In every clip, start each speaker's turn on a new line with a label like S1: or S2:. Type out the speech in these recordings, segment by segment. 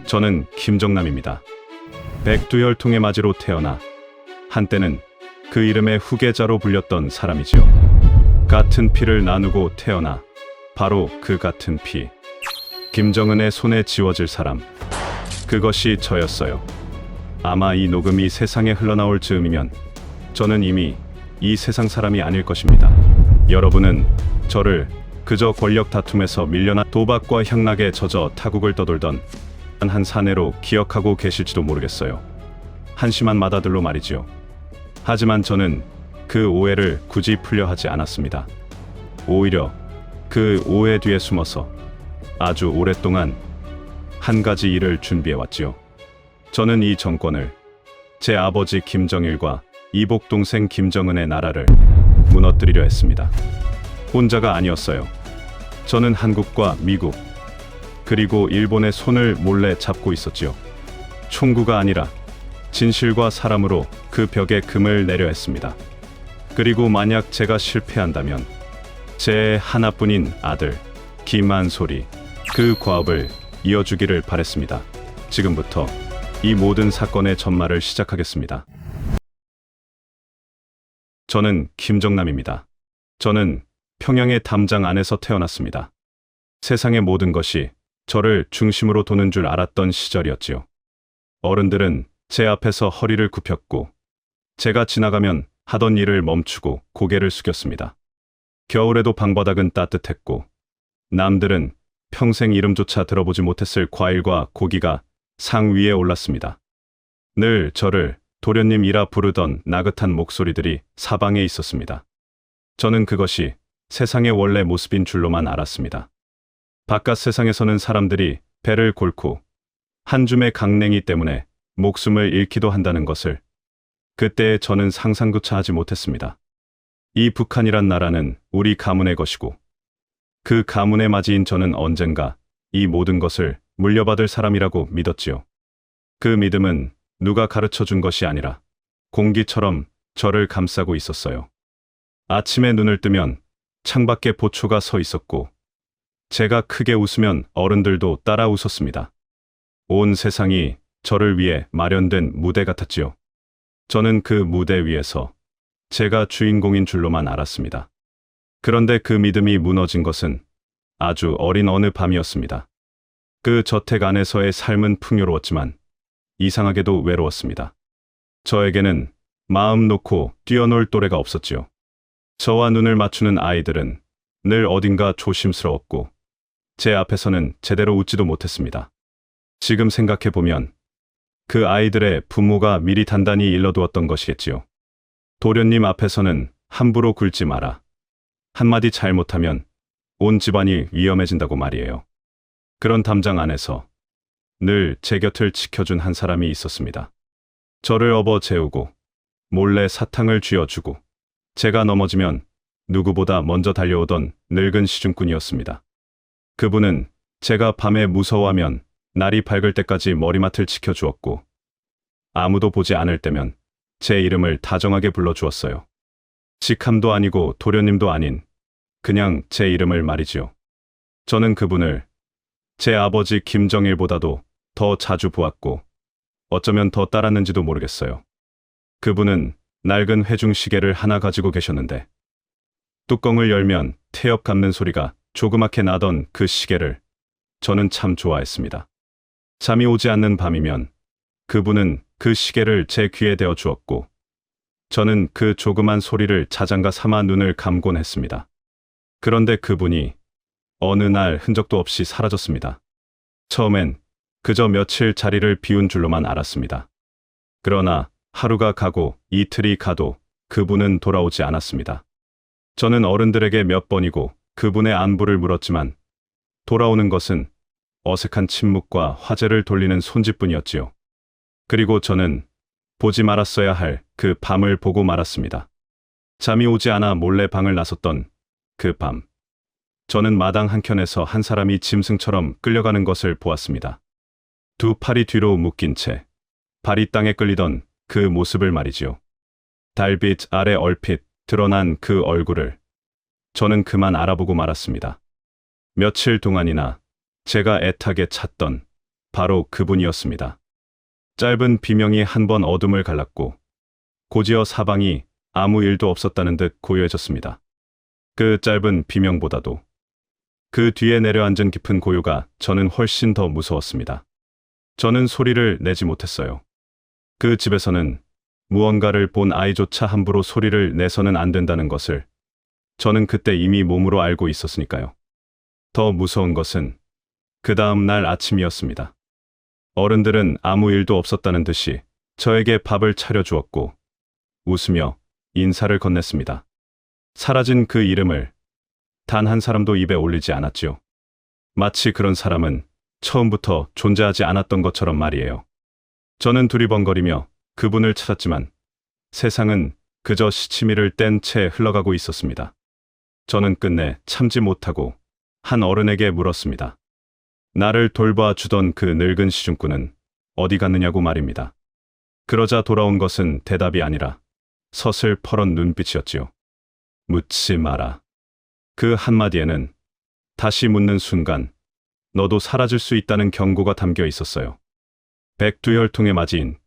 S1: 저는 김정남입니다. 백두혈통의 맞이로 태어나 한때는 그 이름의 후계자로 불렸던 사람이지요. 같은 피를 나누고 태어나 바로 그 같은 피. 김정은의 손에 지워질 사람. 그것이 저였어요. 아마 이 녹음이 세상에 흘러나올 즈음이면 저는 이미 이 세상 사람이 아닐 것입니다. 여러분은 저를 그저 권력 다툼에서 밀려나 도박과 향락에 젖어 타국을 떠돌던 한 사내로 기억하고 계실지도 모르겠어요. 한심한 마다들로 말이지요. 하지만 저는 그 오해를 굳이 풀려 하지 않았습니다. 오히려 그 오해 뒤에 숨어서 아주 오랫동안 한 가지 일을 준비해왔지요. 저는 이 정권을, 제 아버지 김정일과 이복 동생 김정은의 나라를 무너뜨리려 했습니다. 혼자가 아니었어요. 저는 한국과 미국, 그리고 일본의 손을 몰래 잡고 있었지요. 총구가 아니라 진실과 사람으로 그 벽에 금을 내려 했습니다. 그리고 만약 제가 실패한다면 제 하나뿐인 아들 김한솔이 그 과업을 이어주기를 바랬습니다. 지금부터 이 모든 사건의 전말을 시작하겠습니다. 저는 김정남입니다. 저는 평양의 담장 안에서 태어났습니다. 세상의 모든 것이 저를 중심으로 도는 줄 알았던 시절이었지요. 어른들은 제 앞에서 허리를 굽혔고 제가 지나가면 하던 일을 멈추고 고개를 숙였습니다. 겨울에도 방바닥은 따뜻했고 남들은 평생 이름조차 들어보지 못했을 과일과 고기가 상 위에 올랐습니다. 늘 저를 도련님이라 부르던 나긋한 목소리들이 사방에 있었습니다. 저는 그것이 세상의 원래 모습인 줄로만 알았습니다. 바깥 세상에서는 사람들이 배를 골고 한 줌의 강냉이 때문에 목숨을 잃기도 한다는 것을 그때 저는 상상조차 하지 못했습니다. 이 북한이란 나라는 우리 가문의 것이고 그 가문의 맞이인 저는 언젠가 이 모든 것을 물려받을 사람이라고 믿었지요. 그 믿음은 누가 가르쳐 준 것이 아니라 공기처럼 저를 감싸고 있었어요. 아침에 눈을 뜨면 창밖에 보초가 서 있었고 제가 크게 웃으면 어른들도 따라 웃었습니다. 온 세상이 저를 위해 마련된 무대 같았지요. 저는 그 무대 위에서 제가 주인공인 줄로만 알았습니다. 그런데 그 믿음이 무너진 것은 아주 어린 어느 밤이었습니다. 그 저택 안에서의 삶은 풍요로웠지만 이상하게도 외로웠습니다. 저에게는 마음 놓고 뛰어놀 또래가 없었지요. 저와 눈을 맞추는 아이들은 늘 어딘가 조심스러웠고 제 앞에서는 제대로 웃지도 못했습니다. 지금 생각해보면 그 아이들의 부모가 미리 단단히 일러두었던 것이겠지요. 도련님 앞에서는 함부로 굴지 마라. 한마디 잘못하면 온 집안이 위험해진다고 말이에요. 그런 담장 안에서 늘 제 곁을 지켜준 한 사람이 있었습니다. 저를 업어 재우고 몰래 사탕을 쥐어주고 제가 넘어지면 누구보다 먼저 달려오던 늙은 시중꾼이었습니다. 그분은 제가 밤에 무서워하면 날이 밝을 때까지 머리맡을 지켜주었고 아무도 보지 않을 때면 제 이름을 다정하게 불러주었어요. 직함도 아니고 도련님도 아닌 그냥 제 이름을 말이지요. 저는 그분을 제 아버지 김정일보다도 더 자주 보았고 어쩌면 더 따랐는지도 모르겠어요. 그분은 낡은 회중시계를 하나 가지고 계셨는데 뚜껑을 열면 태엽 감는 소리가 조그맣게 나던 그 시계를 저는 참 좋아했습니다. 잠이 오지 않는 밤이면 그분은 그 시계를 제 귀에 대어 주었고 저는 그 조그만 소리를 자장가 삼아 눈을 감곤 했습니다. 그런데 그분이 어느 날 흔적도 없이 사라졌습니다. 처음엔 그저 며칠 자리를 비운 줄로만 알았습니다. 그러나 하루가 가고 이틀이 가도 그분은 돌아오지 않았습니다. 저는 어른들에게 몇 번이고 그분의 안부를 물었지만 돌아오는 것은 어색한 침묵과 화제를 돌리는 손짓뿐이었지요. 그리고 저는 보지 말았어야 할 그 밤을 보고 말았습니다. 잠이 오지 않아 몰래 방을 나섰던 그 밤. 저는 마당 한켠에서 한 사람이 짐승처럼 끌려가는 것을 보았습니다. 두 팔이 뒤로 묶인 채 발이 땅에 끌리던 그 모습을 말이지요. 달빛 아래 얼핏 드러난 그 얼굴을 저는 그만 알아보고 말았습니다. 며칠 동안이나 제가 애타게 찾던 바로 그분이었습니다. 짧은 비명이 한 번 어둠을 갈랐고 고지어 사방이 아무 일도 없었다는 듯 고요해졌습니다. 그 짧은 비명보다도 그 뒤에 내려앉은 깊은 고요가 저는 훨씬 더 무서웠습니다. 저는 소리를 내지 못했어요. 그 집에서는 무언가를 본 아이조차 함부로 소리를 내서는 안 된다는 것을 저는 그때 이미 몸으로 알고 있었으니까요. 더 무서운 것은 그 다음 날 아침이었습니다. 어른들은 아무 일도 없었다는 듯이 저에게 밥을 차려주었고 웃으며 인사를 건넸습니다. 사라진 그 이름을 단 한 사람도 입에 올리지 않았지요. 마치 그런 사람은 처음부터 존재하지 않았던 것처럼 말이에요. 저는 두리번거리며 그분을 찾았지만 세상은 그저 시치미를 뗀 채 흘러가고 있었습니다. 저는 끝내 참지 못하고 한 어른에게 물었습니다. 나를 돌봐주던 그 늙은 시중꾼은 어디 갔느냐고 말입니다. 그러자 돌아온 것은 대답이 아니라 서슬퍼런 눈빛이었지요. 묻지 마라. 그 한마디에는 다시 묻는 순간 너도 사라질 수 있다는 경고가 담겨 있었어요. 백두혈통의 맞이인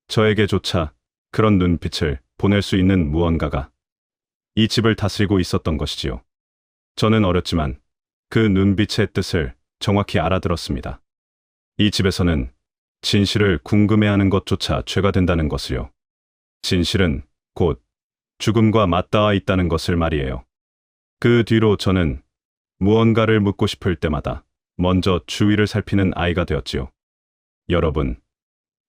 S1: 저에게조차 그런 눈빛을 보낼 수 있는 무언가가 이 집을 다스리고 있었던 것이지요. 저는 어렸지만 그 눈빛의 뜻을 정확히 알아들었습니다. 이 집에서는 진실을 궁금해하는 것조차 죄가 된다는 것을요. 진실은 곧 죽음과 맞닿아 있다는 것을 말이에요. 그 뒤로 저는 무언가를 묻고 싶을 때마다 먼저 주위를 살피는 아이가 되었지요. 여러분,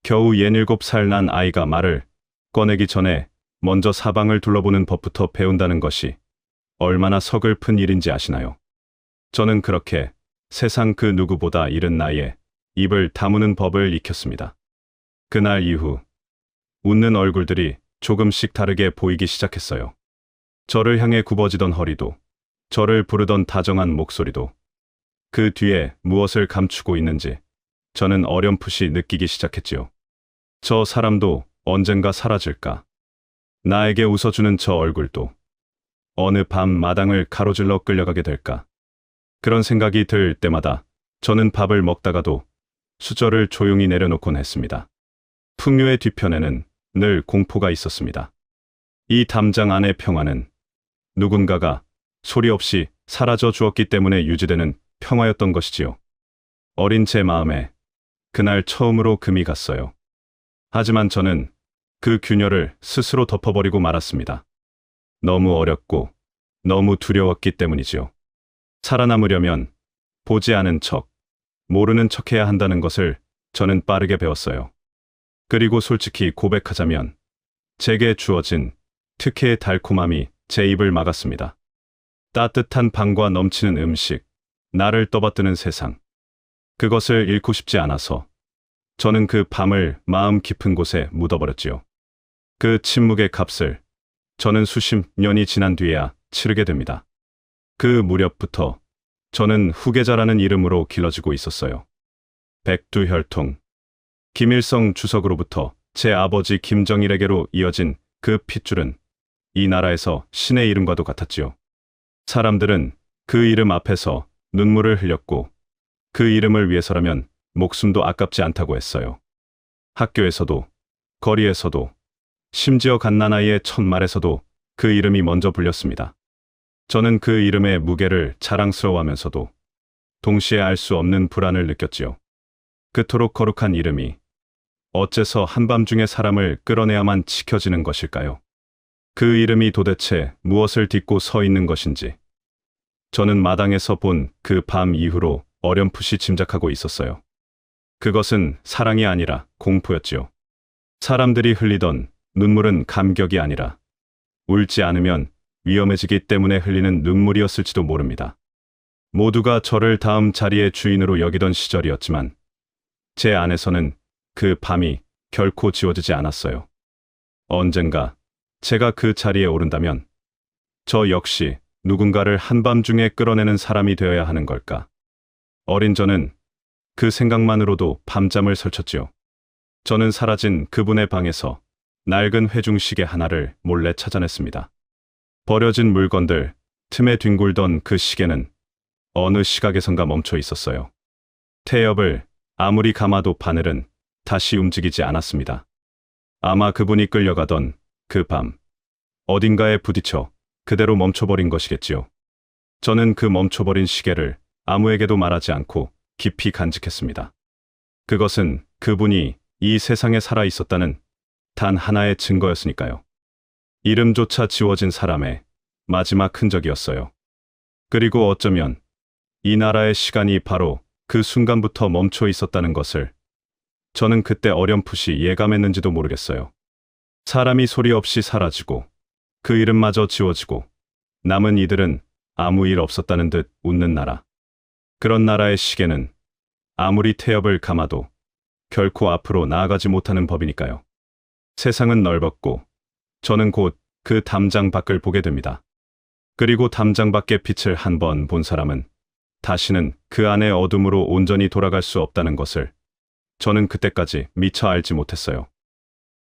S1: 겨우 17살 난 아이가 말을 꺼내기 전에 먼저 사방을 둘러보는 법부터 배운다는 것이 얼마나 서글픈 일인지 아시나요? 저는 그렇게 세상 그 누구보다 이른 나이에 입을 다무는 법을 익혔습니다. 그날 이후 웃는 얼굴들이 조금씩 다르게 보이기 시작했어요. 저를 향해 굽어지던 허리도, 저를 부르던 다정한 목소리도 그 뒤에 무엇을 감추고 있는지 저는 어렴풋이 느끼기 시작했지요. 저 사람도 언젠가 사라질까? 나에게 웃어주는 저 얼굴도 어느 밤 마당을 가로질러 끌려가게 될까? 그런 생각이 들 때마다 저는 밥을 먹다가도 수저를 조용히 내려놓곤 했습니다. 풍류의 뒤편에는 늘 공포가 있었습니다. 이 담장 안의 평화는 누군가가 소리 없이 사라져 주었기 때문에 유지되는 평화였던 것이지요. 어린 제 마음에 그날 처음으로 금이 갔어요. 하지만 저는 그 균열을 스스로 덮어버리고 말았습니다. 너무 어렸고 너무 두려웠기 때문이지요. 살아남으려면 보지 않은 척, 모르는 척해야 한다는 것을 저는 빠르게 배웠어요. 그리고 솔직히 고백하자면 제게 주어진 특혜의 달콤함이 제 입을 막았습니다. 따뜻한 방과 넘치는 음식, 나를 떠받드는 세상. 그것을 잃고 싶지 않아서 저는 그 밤을 마음 깊은 곳에 묻어버렸지요. 그 침묵의 값을 저는 수십 년이 지난 뒤에야 치르게 됩니다. 그 무렵부터 저는 후계자라는 이름으로 길러지고 있었어요. 백두혈통. 김일성 주석으로부터 제 아버지 김정일에게로 이어진 그 핏줄은 이 나라에서 신의 이름과도 같았지요. 사람들은 그 이름 앞에서 눈물을 흘렸고 그 이름을 위해서라면 목숨도 아깝지 않다고 했어요. 학교에서도, 거리에서도, 심지어 갓난아이의 첫말에서도 그 이름이 먼저 불렸습니다. 저는 그 이름의 무게를 자랑스러워하면서도 동시에 알 수 없는 불안을 느꼈지요. 그토록 거룩한 이름이 어째서 한밤중에 사람을 끌어내야만 지켜지는 것일까요? 그 이름이 도대체 무엇을 딛고 서 있는 것인지 저는 마당에서 본 그 밤 이후로 어렴풋이 짐작하고 있었어요. 그것은 사랑이 아니라 공포였지요. 사람들이 흘리던 눈물은 감격이 아니라 울지 않으면 위험해지기 때문에 흘리는 눈물이었을지도 모릅니다. 모두가 저를 다음 자리의 주인으로 여기던 시절이었지만 제 안에서는 그 밤이 결코 지워지지 않았어요. 언젠가 제가 그 자리에 오른다면 저 역시 누군가를 한밤중에 끌어내는 사람이 되어야 하는 걸까? 어린 저는 그 생각만으로도 밤잠을 설쳤지요. 저는 사라진 그분의 방에서 낡은 회중시계 하나를 몰래 찾아냈습니다. 버려진 물건들 틈에 뒹굴던 그 시계는 어느 시각에선가 멈춰 있었어요. 태엽을 아무리 감아도 바늘은 다시 움직이지 않았습니다. 아마 그분이 끌려가던 그 밤, 어딘가에 부딪혀 그대로 멈춰버린 것이겠지요. 저는 그 멈춰버린 시계를 아무에게도 말하지 않고 깊이 간직했습니다. 그것은 그분이 이 세상에 살아 있었다는 단 하나의 증거였으니까요. 이름조차 지워진 사람의 마지막 흔적이었어요. 그리고 어쩌면 이 나라의 시간이 바로 그 순간부터 멈춰 있었다는 것을 저는 그때 어렴풋이 예감했는지도 모르겠어요. 사람이 소리 없이 사라지고 그 이름마저 지워지고 남은 이들은 아무 일 없었다는 듯 웃는 나라. 그런 나라의 시계는 아무리 태엽을 감아도 결코 앞으로 나아가지 못하는 법이니까요. 세상은 넓었고 저는 곧 그 담장 밖을 보게 됩니다. 그리고 담장 밖의 빛을 한 번 본 사람은 다시는 그 안의 어둠으로 온전히 돌아갈 수 없다는 것을 저는 그때까지 미처 알지 못했어요.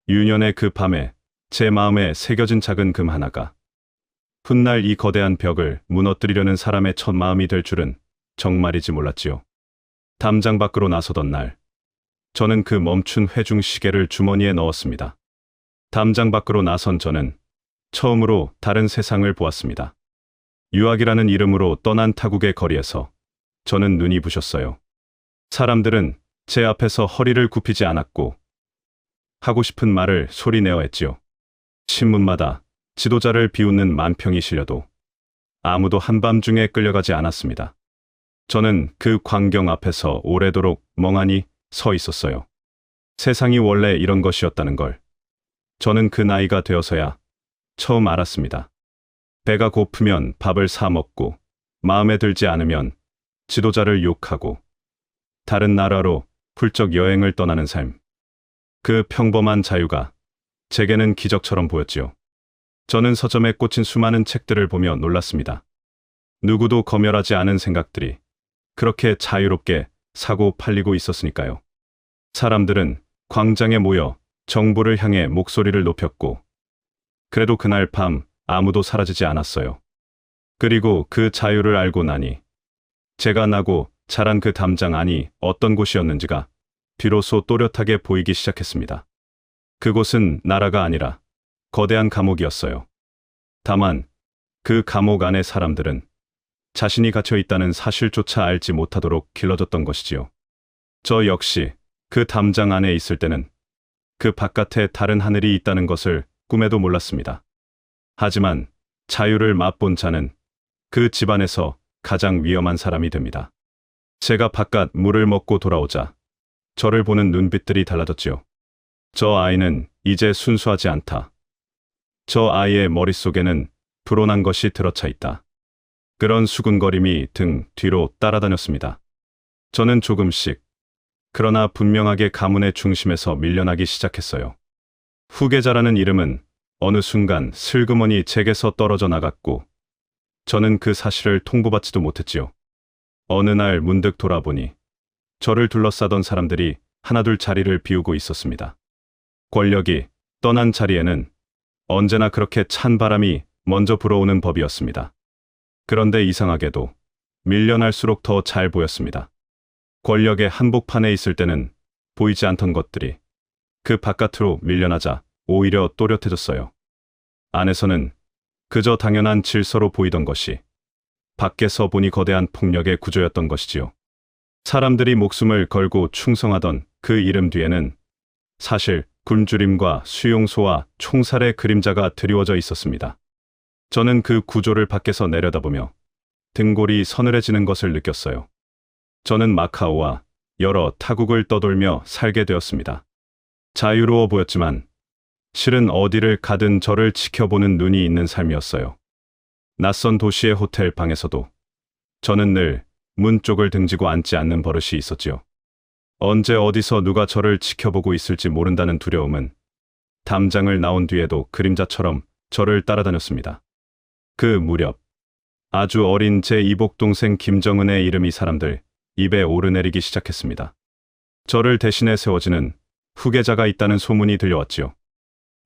S1: 유년의 그 밤에 제 마음에 새겨진 작은 금 하나가 훗날 이 거대한 벽을 무너뜨리려는 사람의 첫 마음이 될 줄은 정말이지 몰랐지요. 담장 밖으로 나서던 날, 저는 그 멈춘 회중 시계를 주머니에 넣었습니다. 담장 밖으로 나선 저는 처음으로 다른 세상을 보았습니다. 유학이라는 이름으로 떠난 타국의 거리에서 저는 눈이 부셨어요. 사람들은 제 앞에서 허리를 굽히지 않았고 하고 싶은 말을 소리내어 했지요. 신문마다 지도자를 비웃는 만평이 실려도 아무도 한밤중에 끌려가지 않았습니다. 저는 그 광경 앞에서 오래도록 멍하니 서 있었어요. 세상이 원래 이런 것이었다는 걸 저는 그 나이가 되어서야 처음 알았습니다. 배가 고프면 밥을 사 먹고 마음에 들지 않으면 지도자를 욕하고 다른 나라로 훌쩍 여행을 떠나는 삶. 그 평범한 자유가 제게는 기적처럼 보였지요. 저는 서점에 꽂힌 수많은 책들을 보며 놀랐습니다. 누구도 검열하지 않은 생각들이 그렇게 자유롭게 사고 팔리고 있었으니까요. 사람들은 광장에 모여 정부를 향해 목소리를 높였고 그래도 그날 밤 아무도 사라지지 않았어요. 그리고 그 자유를 알고 나니 제가 나고 자란 그 담장 안이 어떤 곳이었는지가 비로소 또렷하게 보이기 시작했습니다. 그곳은 나라가 아니라 거대한 감옥이었어요. 다만 그 감옥 안의 사람들은 자신이 갇혀 있다는 사실조차 알지 못하도록 길러졌던 것이지요. 저 역시 그 담장 안에 있을 때는 그 바깥에 다른 하늘이 있다는 것을 꿈에도 몰랐습니다. 하지만 자유를 맛본 자는 그 집안에서 가장 위험한 사람이 됩니다. 제가 바깥 물을 먹고 돌아오자 저를 보는 눈빛들이 달라졌지요. 저 아이는 이제 순수하지 않다. 저 아이의 머릿속에는 불온한 것이 들어차 있다. 그런 수군거림이 등 뒤로 따라다녔습니다. 저는 조금씩, 그러나 분명하게 가문의 중심에서 밀려나기 시작했어요. 후계자라는 이름은 어느 순간 슬그머니 제게서 떨어져 나갔고 저는 그 사실을 통보받지도 못했지요. 어느 날 문득 돌아보니 저를 둘러싸던 사람들이 하나둘 자리를 비우고 있었습니다. 권력이 떠난 자리에는 언제나 그렇게 찬 바람이 먼저 불어오는 법이었습니다. 그런데 이상하게도 밀려날수록 더 잘 보였습니다. 권력의 한복판에 있을 때는 보이지 않던 것들이 그 바깥으로 밀려나자 오히려 또렷해졌어요. 안에서는 그저 당연한 질서로 보이던 것이 밖에서 보니 거대한 폭력의 구조였던 것이지요. 사람들이 목숨을 걸고 충성하던 그 이름 뒤에는 사실 굶주림과 수용소와 총살의 그림자가 드리워져 있었습니다. 저는 그 구조를 밖에서 내려다보며 등골이 서늘해지는 것을 느꼈어요. 저는 마카오와 여러 타국을 떠돌며 살게 되었습니다. 자유로워 보였지만 실은 어디를 가든 저를 지켜보는 눈이 있는 삶이었어요. 낯선 도시의 호텔 방에서도 저는 늘 문 쪽을 등지고 앉지 않는 버릇이 있었지요. 언제 어디서 누가 저를 지켜보고 있을지 모른다는 두려움은 담장을 나온 뒤에도 그림자처럼 저를 따라다녔습니다. 그 무렵 아주 어린 제 이복 동생 김정은의 이름이 사람들 입에 오르내리기 시작했습니다. 저를 대신해 세워지는 후계자가 있다는 소문이 들려왔지요.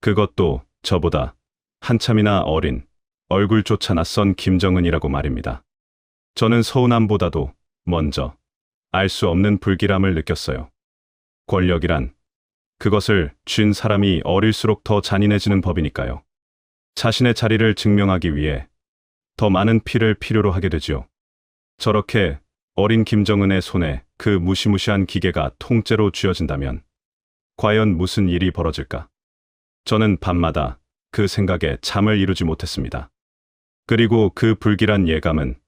S1: 그것도 저보다 한참이나 어린 얼굴조차 낯선 김정은이라고 말입니다. 저는 서운함보다도 먼저 알 수 없는 불길함을 느꼈어요. 권력이란 그것을 쥔 사람이 어릴수록 더 잔인해지는 법이니까요. 자신의 자리를 증명하기 위해 더 많은 피를 필요로 하게 되지요. 저렇게 어린 김정은의 손에 그 무시무시한 기계가 통째로 쥐어진다면 과연 무슨 일이 벌어질까? 저는 밤마다 그 생각에 잠을 이루지 못했습니다. 그리고 그 불길한 예감은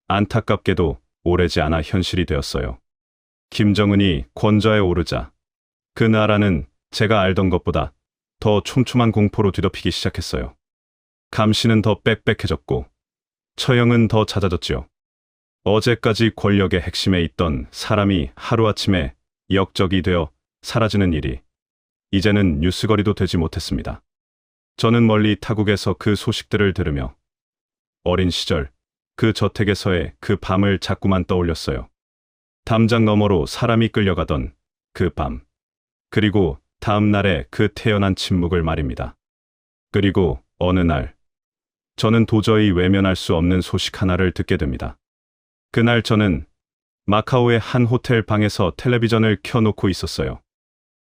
S1: 안타깝게도 오래지 않아 현실이 되었어요. 김정은이 권좌에 오르자 그 나라는 제가 알던 것보다 더 촘촘한 공포로 뒤덮이기 시작했어요. 감시는 더 빽빽해졌고 처형은 더 잦아졌지요. 어제까지 권력의 핵심에 있던 사람이 하루아침에 역적이 되어 사라지는 일이 이제는 뉴스거리도 되지 못했습니다. 저는 멀리 타국에서 그 소식들을 들으며 어린 시절 그 저택에서의 그 밤을 자꾸만 떠올렸어요. 담장 너머로 사람이 끌려가던 그 밤, 그리고 다음 날의 그 태연한 침묵을 말입니다. 그리고 어느 날 저는 도저히 외면할 수 없는 소식 하나를 듣게 됩니다. 그날 저는 마카오의 한 호텔 방에서 텔레비전을 켜놓고 있었어요.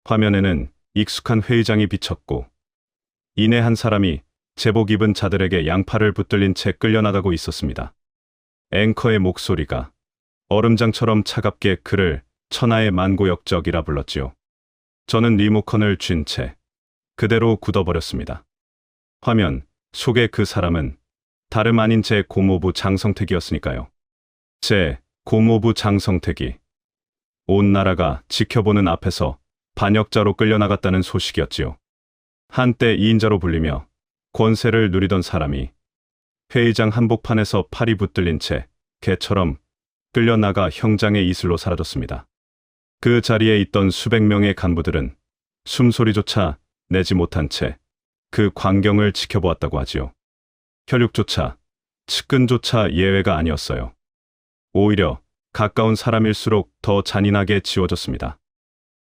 S1: 화면에는 익숙한 회의장이 비쳤고 이내 한 사람이 제복 입은 자들에게 양팔을 붙들린 채 끌려나가고 있었습니다. 앵커의 목소리가 얼음장처럼 차갑게 그를 천하의 만고역적이라 불렀지요. 저는 리모컨을 쥔 채 그대로 굳어버렸습니다. 화면 속의 그 사람은 다름 아닌 제 고모부 장성택이었으니까요. 제 고모부 장성택이 온 나라가 지켜보는 앞에서 반역자로 끌려나갔다는 소식이었지요. 한때 이인자로 불리며 권세를 누리던 사람이 회의장 한복판에서 팔이 붙들린 채 개처럼 끌려나가 형장의 이슬로 사라졌습니다. 그 자리에 있던 수백 명의 간부들은 숨소리조차 내지 못한 채 그 광경을 지켜보았다고 하지요. 혈육조차, 측근조차 예외가 아니었어요. 오히려 가까운 사람일수록 더 잔인하게 지워졌습니다.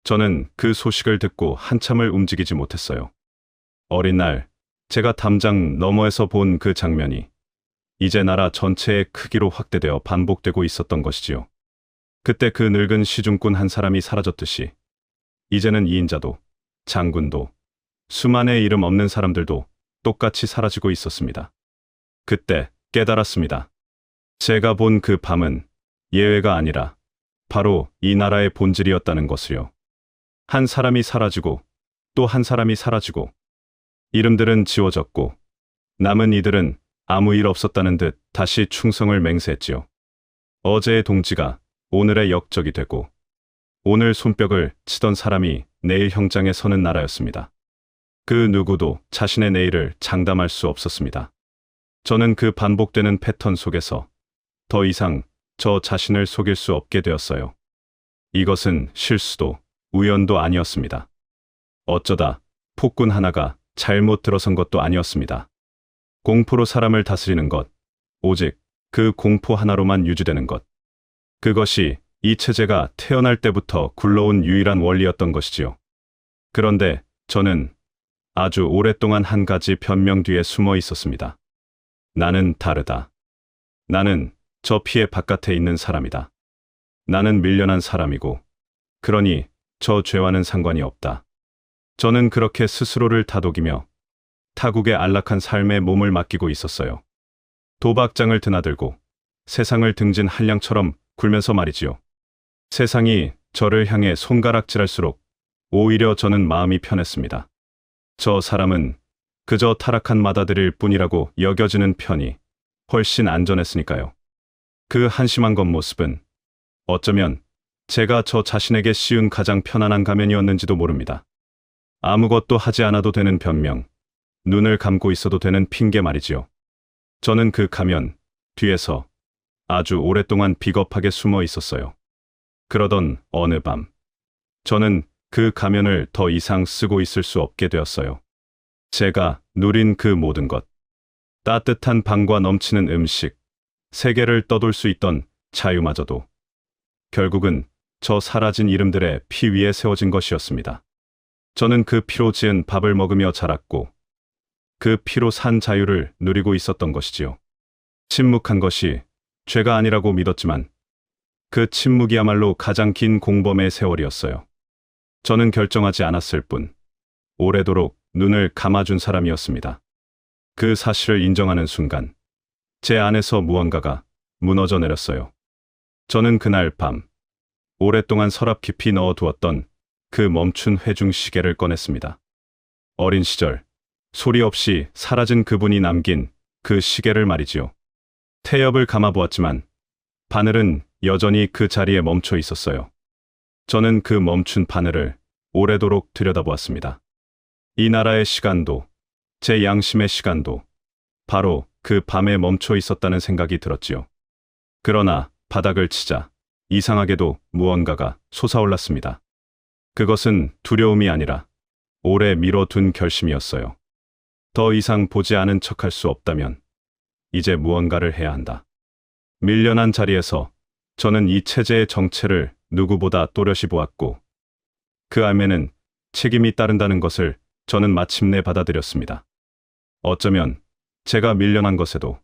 S1: 저는 그 소식을 듣고 한참을 움직이지 못했어요. 어린 날 제가 담장 너머에서 본 그 장면이 이제 나라 전체의 크기로 확대되어 반복되고 있었던 것이지요. 그때 그 늙은 시중꾼 한 사람이 사라졌듯이 이제는 이인자도 장군도 수많은 이름 없는 사람들도 똑같이 사라지고 있었습니다. 그때 깨달았습니다. 제가 본 그 밤은 예외가 아니라 바로 이 나라의 본질이었다는 것을요. 한 사람이 사라지고 또 한 사람이 사라지고 이름들은 지워졌고 남은 이들은 아무 일 없었다는 듯 다시 충성을 맹세했지요. 어제의 동지가 오늘의 역적이 되고 오늘 손뼉을 치던 사람이 내일 형장에 서는 나라였습니다. 그 누구도 자신의 내일을 장담할 수 없었습니다. 저는 그 반복되는 패턴 속에서 더 이상 저 자신을 속일 수 없게 되었어요. 이것은 실수도 우연도 아니었습니다. 어쩌다 폭군 하나가 잘못 들어선 것도 아니었습니다. 공포로 사람을 다스리는 것, 오직 그 공포 하나로만 유지되는 것. 그것이 이 체제가 태어날 때부터 굴러온 유일한 원리였던 것이지요. 그런데 저는 아주 오랫동안 한 가지 변명 뒤에 숨어 있었습니다. 나는 다르다. 나는 저 피해 바깥에 있는 사람이다. 나는 밀려난 사람이고, 그러니 저 죄와는 상관이 없다. 저는 그렇게 스스로를 다독이며 타국의 안락한 삶에 몸을 맡기고 있었어요. 도박장을 드나들고 세상을 등진 한량처럼 굴면서 말이지요. 세상이 저를 향해 손가락질할수록 오히려 저는 마음이 편했습니다. 저 사람은 그저 타락한 마다들일 뿐이라고 여겨지는 편이 훨씬 안전했으니까요. 그 한심한 겉모습은 어쩌면 제가 저 자신에게 씌운 가장 편안한 가면이었는지도 모릅니다. 아무것도 하지 않아도 되는 변명, 눈을 감고 있어도 되는 핑계 말이지요. 저는 그 가면 뒤에서 아주 오랫동안 비겁하게 숨어 있었어요. 그러던 어느 밤, 저는 그 가면을 더 이상 쓰고 있을 수 없게 되었어요. 제가 누린 그 모든 것, 따뜻한 방과 넘치는 음식, 세계를 떠돌 수 있던 자유마저도 결국은 저 사라진 이름들의 피 위에 세워진 것이었습니다. 저는 그 피로 지은 밥을 먹으며 자랐고 그 피로 산 자유를 누리고 있었던 것이지요. 침묵한 것이 죄가 아니라고 믿었지만 그 침묵이야말로 가장 긴 공범의 세월이었어요. 저는 결정하지 않았을 뿐 오래도록 눈을 감아준 사람이었습니다. 그 사실을 인정하는 순간 제 안에서 무언가가 무너져 내렸어요. 저는 그날 밤 오랫동안 서랍 깊이 넣어두었던 그 멈춘 회중 시계를 꺼냈습니다. 어린 시절 소리 없이 사라진 그분이 남긴 그 시계를 말이지요. 태엽을 감아보았지만 바늘은 여전히 그 자리에 멈춰 있었어요. 저는 그 멈춘 바늘을 오래도록 들여다보았습니다. 이 나라의 시간도 제 양심의 시간도 바로 그 밤에 멈춰 있었다는 생각이 들었지요. 그러나 바닥을 치자 이상하게도 무언가가 솟아올랐습니다. 그것은 두려움이 아니라 오래 미뤄둔 결심이었어요. 더 이상 보지 않은 척할 수 없다면 이제 무언가를 해야 한다. 밀려난 자리에서 저는 이 체제의 정체를 누구보다 또렷이 보았고 그 암에는 책임이 따른다는 것을 저는 마침내 받아들였습니다. 어쩌면 제가 밀려난 것에도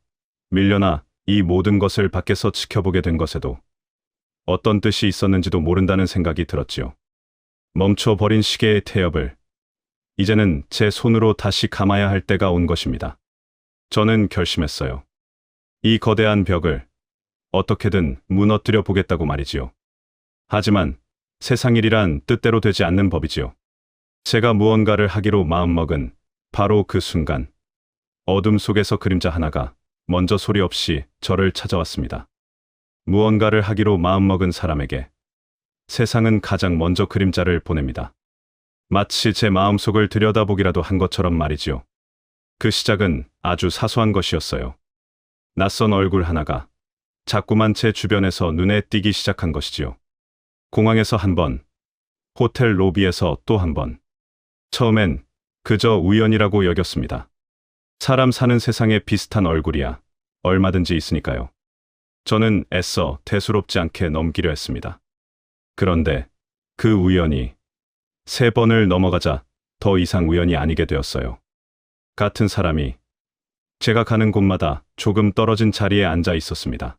S1: 밀려나 이 모든 것을 밖에서 지켜보게 된 것에도 어떤 뜻이 있었는지도 모른다는 생각이 들었지요. 멈춰버린 시계의 태엽을 이제는 제 손으로 다시 감아야 할 때가 온 것입니다. 저는 결심했어요. 이 거대한 벽을 어떻게든 무너뜨려 보겠다고 말이지요. 하지만 세상 일이란 뜻대로 되지 않는 법이지요. 제가 무언가를 하기로 마음먹은 바로 그 순간 어둠 속에서 그림자 하나가 먼저 소리 없이 저를 찾아왔습니다. 무언가를 하기로 마음먹은 사람에게 세상은 가장 먼저 그림자를 보냅니다. 마치 제 마음속을 들여다보기라도 한 것처럼 말이지요. 그 시작은 아주 사소한 것이었어요. 낯선 얼굴 하나가 자꾸만 제 주변에서 눈에 띄기 시작한 것이지요. 공항에서 한 번, 호텔 로비에서 또 한 번. 처음엔 그저 우연이라고 여겼습니다. 사람 사는 세상에 비슷한 얼굴이야 얼마든지 있으니까요. 저는 애써 대수롭지 않게 넘기려 했습니다. 그런데 그 우연이 3번을 넘어가자 더 이상 우연이 아니게 되었어요. 같은 사람이 제가 가는 곳마다 조금 떨어진 자리에 앉아 있었습니다.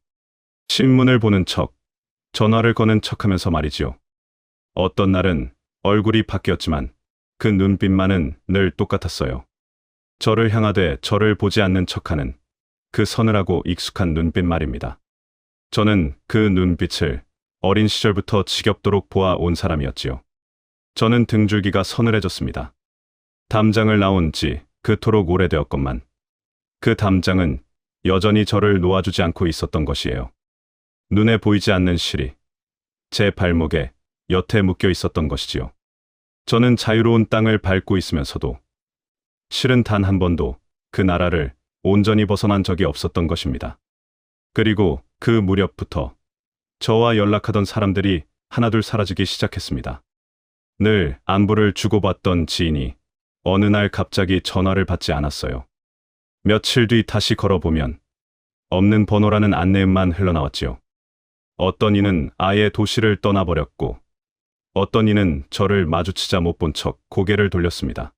S1: 신문을 보는 척, 전화를 거는 척하면서 말이지요. 어떤 날은 얼굴이 바뀌었지만 그 눈빛만은 늘 똑같았어요. 저를 향하되 저를 보지 않는 척하는 그 서늘하고 익숙한 눈빛 말입니다. 저는 그 눈빛을 어린 시절부터 지겹도록 보아온 사람이었지요. 저는 등줄기가 서늘해졌습니다. 담장을 나온 지 그토록 오래되었건만 그 담장은 여전히 저를 놓아주지 않고 있었던 것이에요. 눈에 보이지 않는 실이 제 발목에 여태 묶여 있었던 것이지요. 저는 자유로운 땅을 밟고 있으면서도 실은 단 한 번도 그 나라를 온전히 벗어난 적이 없었던 것입니다. 그리고 그 무렵부터 저와 연락하던 사람들이 하나둘 사라지기 시작했습니다. 늘 안부를 주고받던 지인이 어느 날 갑자기 전화를 받지 않았어요. 며칠 뒤 다시 걸어보면 없는 번호라는 안내음만 흘러나왔지요. 어떤 이는 아예 도시를 떠나버렸고 어떤 이는 저를 마주치자 못 본 척 고개를 돌렸습니다.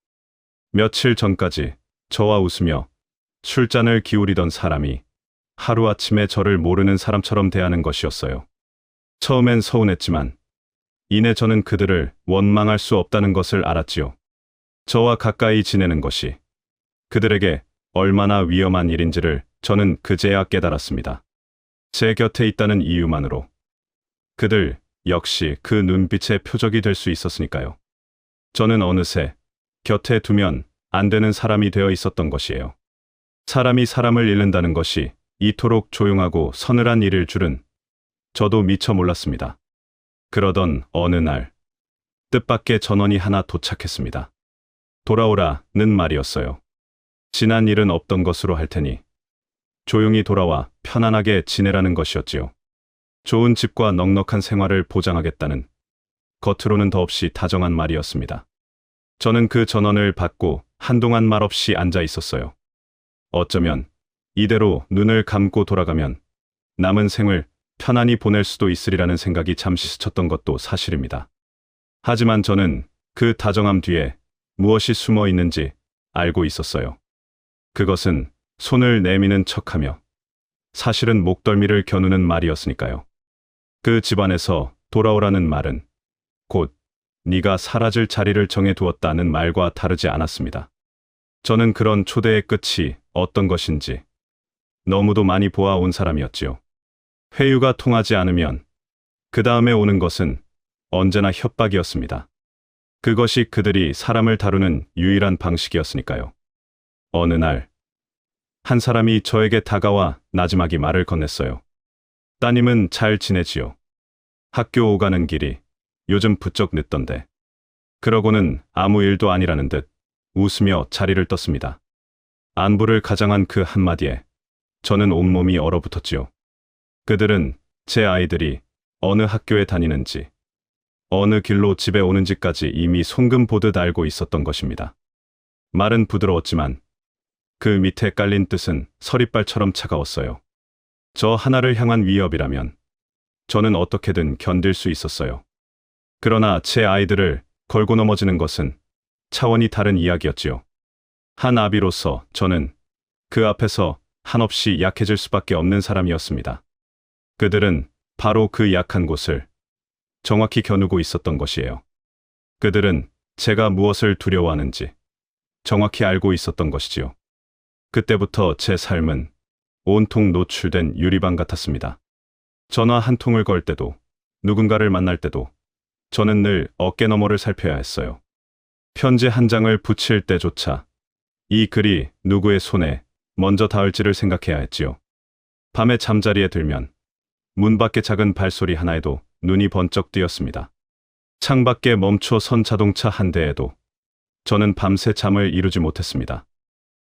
S1: 며칠 전까지 저와 웃으며 술잔을 기울이던 사람이 하루아침에 저를 모르는 사람처럼 대하는 것이었어요. 처음엔 서운했지만 이내 저는 그들을 원망할 수 없다는 것을 알았지요. 저와 가까이 지내는 것이 그들에게 얼마나 위험한 일인지를 저는 그제야 깨달았습니다. 제 곁에 있다는 이유만으로 그들 역시 그 눈빛의 표적이 될 수 있었으니까요. 저는 어느새 곁에 두면 안 되는 사람이 되어 있었던 것이에요. 사람이 사람을 잃는다는 것이 이토록 조용하고 서늘한 일일 줄은 저도 미처 몰랐습니다. 그러던 어느 날 뜻밖의 전원이 하나 도착했습니다. 돌아오라는 말이었어요. 지난 일은 없던 것으로 할 테니 조용히 돌아와 편안하게 지내라는 것이었지요. 좋은 집과 넉넉한 생활을 보장하겠다는 겉으로는 더없이 다정한 말이었습니다. 저는 그 전원을 받고 한동안 말없이 앉아 있었어요. 어쩌면 이대로 눈을 감고 돌아가면 남은 생을 편안히 보낼 수도 있으리라는 생각이 잠시 스쳤던 것도 사실입니다. 하지만 저는 그 다정함 뒤에 무엇이 숨어 있는지 알고 있었어요. 그것은 손을 내미는 척하며 사실은 목덜미를 겨누는 말이었으니까요. 그 집안에서 돌아오라는 말은 곧 네가 사라질 자리를 정해두었다는 말과 다르지 않았습니다. 저는 그런 초대의 끝이 어떤 것인지 너무도 많이 보아온 사람이었지요. 회유가 통하지 않으면 그 다음에 오는 것은 언제나 협박이었습니다. 그것이 그들이 사람을 다루는 유일한 방식이었으니까요. 어느 날, 한 사람이 저에게 다가와 나지막이 말을 건넸어요. 따님은 잘 지내지요? 학교 오가는 길이 요즘 부쩍 늦던데. 그러고는 아무 일도 아니라는 듯 웃으며 자리를 떴습니다. 안부를 가장한 그 한마디에 저는 온몸이 얼어붙었지요. 그들은 제 아이들이 어느 학교에 다니는지, 어느 길로 집에 오는지까지 이미 송금 보듯 알고 있었던 것입니다. 말은 부드러웠지만 그 밑에 깔린 뜻은 서리발처럼 차가웠어요. 저 하나를 향한 위협이라면 저는 어떻게든 견딜 수 있었어요. 그러나 제 아이들을 걸고 넘어지는 것은 차원이 다른 이야기였지요. 한 아비로서 저는 그 앞에서 한없이 약해질 수밖에 없는 사람이었습니다. 그들은 바로 그 약한 곳을 정확히 겨누고 있었던 것이에요. 그들은 제가 무엇을 두려워하는지 정확히 알고 있었던 것이지요. 그때부터 제 삶은 온통 노출된 유리방 같았습니다. 전화 한 통을 걸 때도, 누군가를 만날 때도 저는 늘 어깨너머를 살펴야 했어요. 편지 한 장을 붙일 때조차 이 글이 누구의 손에 먼저 닿을지를 생각해야 했지요. 밤에 잠자리에 들면 문 밖의 작은 발소리 하나에도 눈이 번쩍 뜨였습니다. 창밖에 멈춰 선 자동차 한 대에도 저는 밤새 잠을 이루지 못했습니다.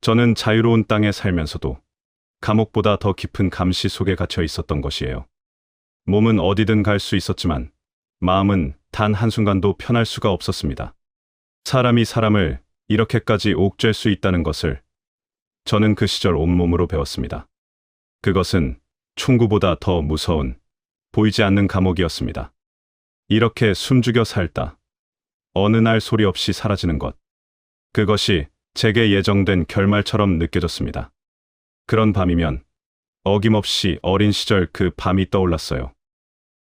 S1: 저는 자유로운 땅에 살면서도 감옥보다 더 깊은 감시 속에 갇혀 있었던 것이에요. 몸은 어디든 갈 수 있었지만 마음은 단 한순간도 편할 수가 없었습니다. 사람이 사람을 이렇게까지 옥죄할 수 있다는 것을 저는 그 시절 온몸으로 배웠습니다. 그것은 총구보다 더 무서운 보이지 않는 감옥이었습니다. 이렇게 숨죽여 살다 어느 날 소리 없이 사라지는 것. 그것이 제게 예정된 결말처럼 느껴졌습니다. 그런 밤이면 어김없이 어린 시절 그 밤이 떠올랐어요.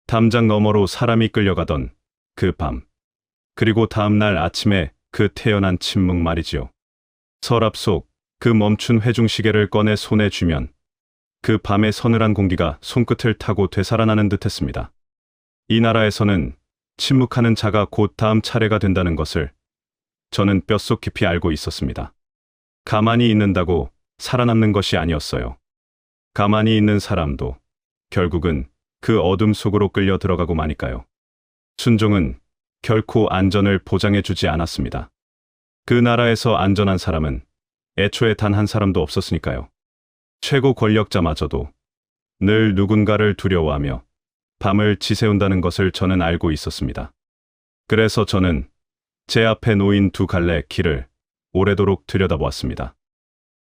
S1: 담장 너머로 사람이 끌려가던 그 밤. 그리고 다음 날 아침에 그 태연한 침묵 말이지요. 서랍 속 그 멈춘 회중시계를 꺼내 손에 쥐면 그 밤의 서늘한 공기가 손끝을 타고 되살아나는 듯했습니다. 이 나라에서는 침묵하는 자가 곧 다음 차례가 된다는 것을 저는 뼛속 깊이 알고 있었습니다. 가만히 있는다고 살아남는 것이 아니었어요. 가만히 있는 사람도 결국은 그 어둠 속으로 끌려 들어가고 마니까요. 순종은 결코 안전을 보장해 주지 않았습니다. 그 나라에서 안전한 사람은 애초에 단 한 사람도 없었으니까요. 최고 권력자마저도 늘 누군가를 두려워하며 밤을 지새운다는 것을 저는 알고 있었습니다. 그래서 저는 제 앞에 놓인 두 갈래 길을 오래도록 들여다보았습니다.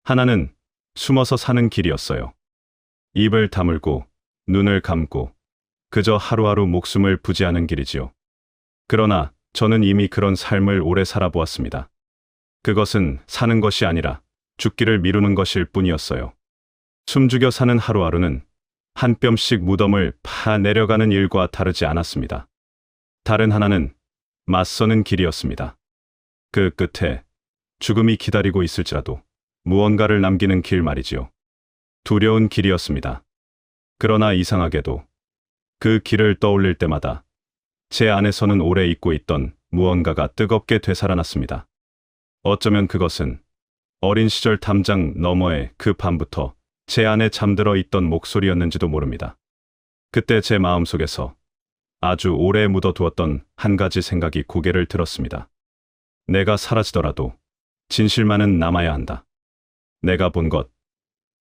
S1: 하나는 숨어서 사는 길이었어요. 입을 다물고 눈을 감고 그저 하루하루 목숨을 부지하는 길이지요. 그러나 저는 이미 그런 삶을 오래 살아보았습니다. 그것은 사는 것이 아니라 죽기를 미루는 것일 뿐이었어요. 숨죽여 사는 하루하루는 한 뼘씩 무덤을 파 내려가는 일과 다르지 않았습니다. 다른 하나는 맞서는 길이었습니다. 그 끝에 죽음이 기다리고 있을지라도 무언가를 남기는 길 말이지요. 두려운 길이었습니다. 그러나 이상하게도 그 길을 떠올릴 때마다 제 안에서는 오래 잊고 있던 무언가가 뜨겁게 되살아났습니다. 어쩌면 그것은 어린 시절 담장 너머의 그 밤부터 제 안에 잠들어 있던 목소리였는지도 모릅니다. 그때 제 마음속에서 아주 오래 묻어두었던 한 가지 생각이 고개를 들었습니다. 내가 사라지더라도 진실만은 남아야 한다. 내가 본 것,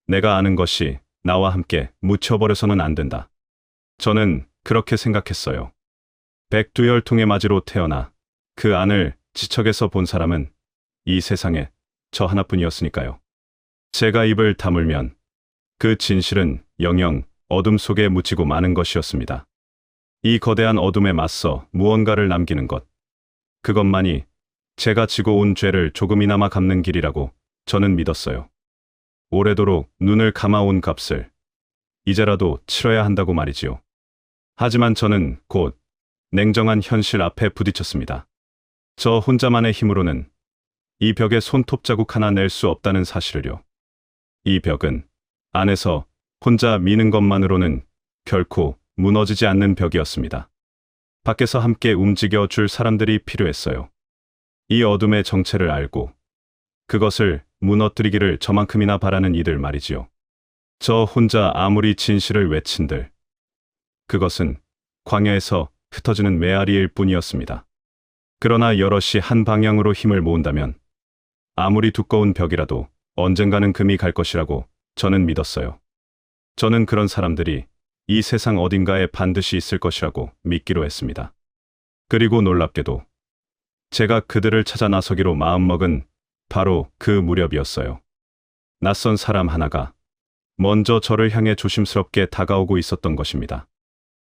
S1: 내가 아는 것이 나와 함께 묻혀버려서는 안 된다. 저는 그렇게 생각했어요. 백두열통의 맞이로 태어나 그 안을 지척에서 본 사람은 이 세상에 저 하나뿐이었으니까요. 제가 입을 다물면 그 진실은 영영 어둠 속에 묻히고 마는 것이었습니다. 이 거대한 어둠에 맞서 무언가를 남기는 것. 그것만이 제가 지고 온 죄를 조금이나마 갚는 길이라고 저는 믿었어요. 오래도록 눈을 감아온 값을 이제라도 치러야 한다고 말이지요. 하지만 저는 곧 냉정한 현실 앞에 부딪혔습니다. 저 혼자만의 힘으로는 이 벽에 손톱 자국 하나 낼 수 없다는 사실을요. 이 벽은 안에서 혼자 미는 것만으로는 결코 무너지지 않는 벽이었습니다. 밖에서 함께 움직여 줄 사람들이 필요했어요. 이 어둠의 정체를 알고 그것을 무너뜨리기를 저만큼이나 바라는 이들 말이지요. 저 혼자 아무리 진실을 외친들 그것은 광야에서 흩어지는 메아리일 뿐이었습니다. 그러나 여럿이 한 방향으로 힘을 모은다면 아무리 두꺼운 벽이라도 언젠가는 금이 갈 것이라고 저는 믿었어요. 저는 그런 사람들이 이 세상 어딘가에 반드시 있을 것이라고 믿기로 했습니다. 그리고 놀랍게도 제가 그들을 찾아 나서기로 마음먹은 바로 그 무렵이었어요. 낯선 사람 하나가 먼저 저를 향해 조심스럽게 다가오고 있었던 것입니다.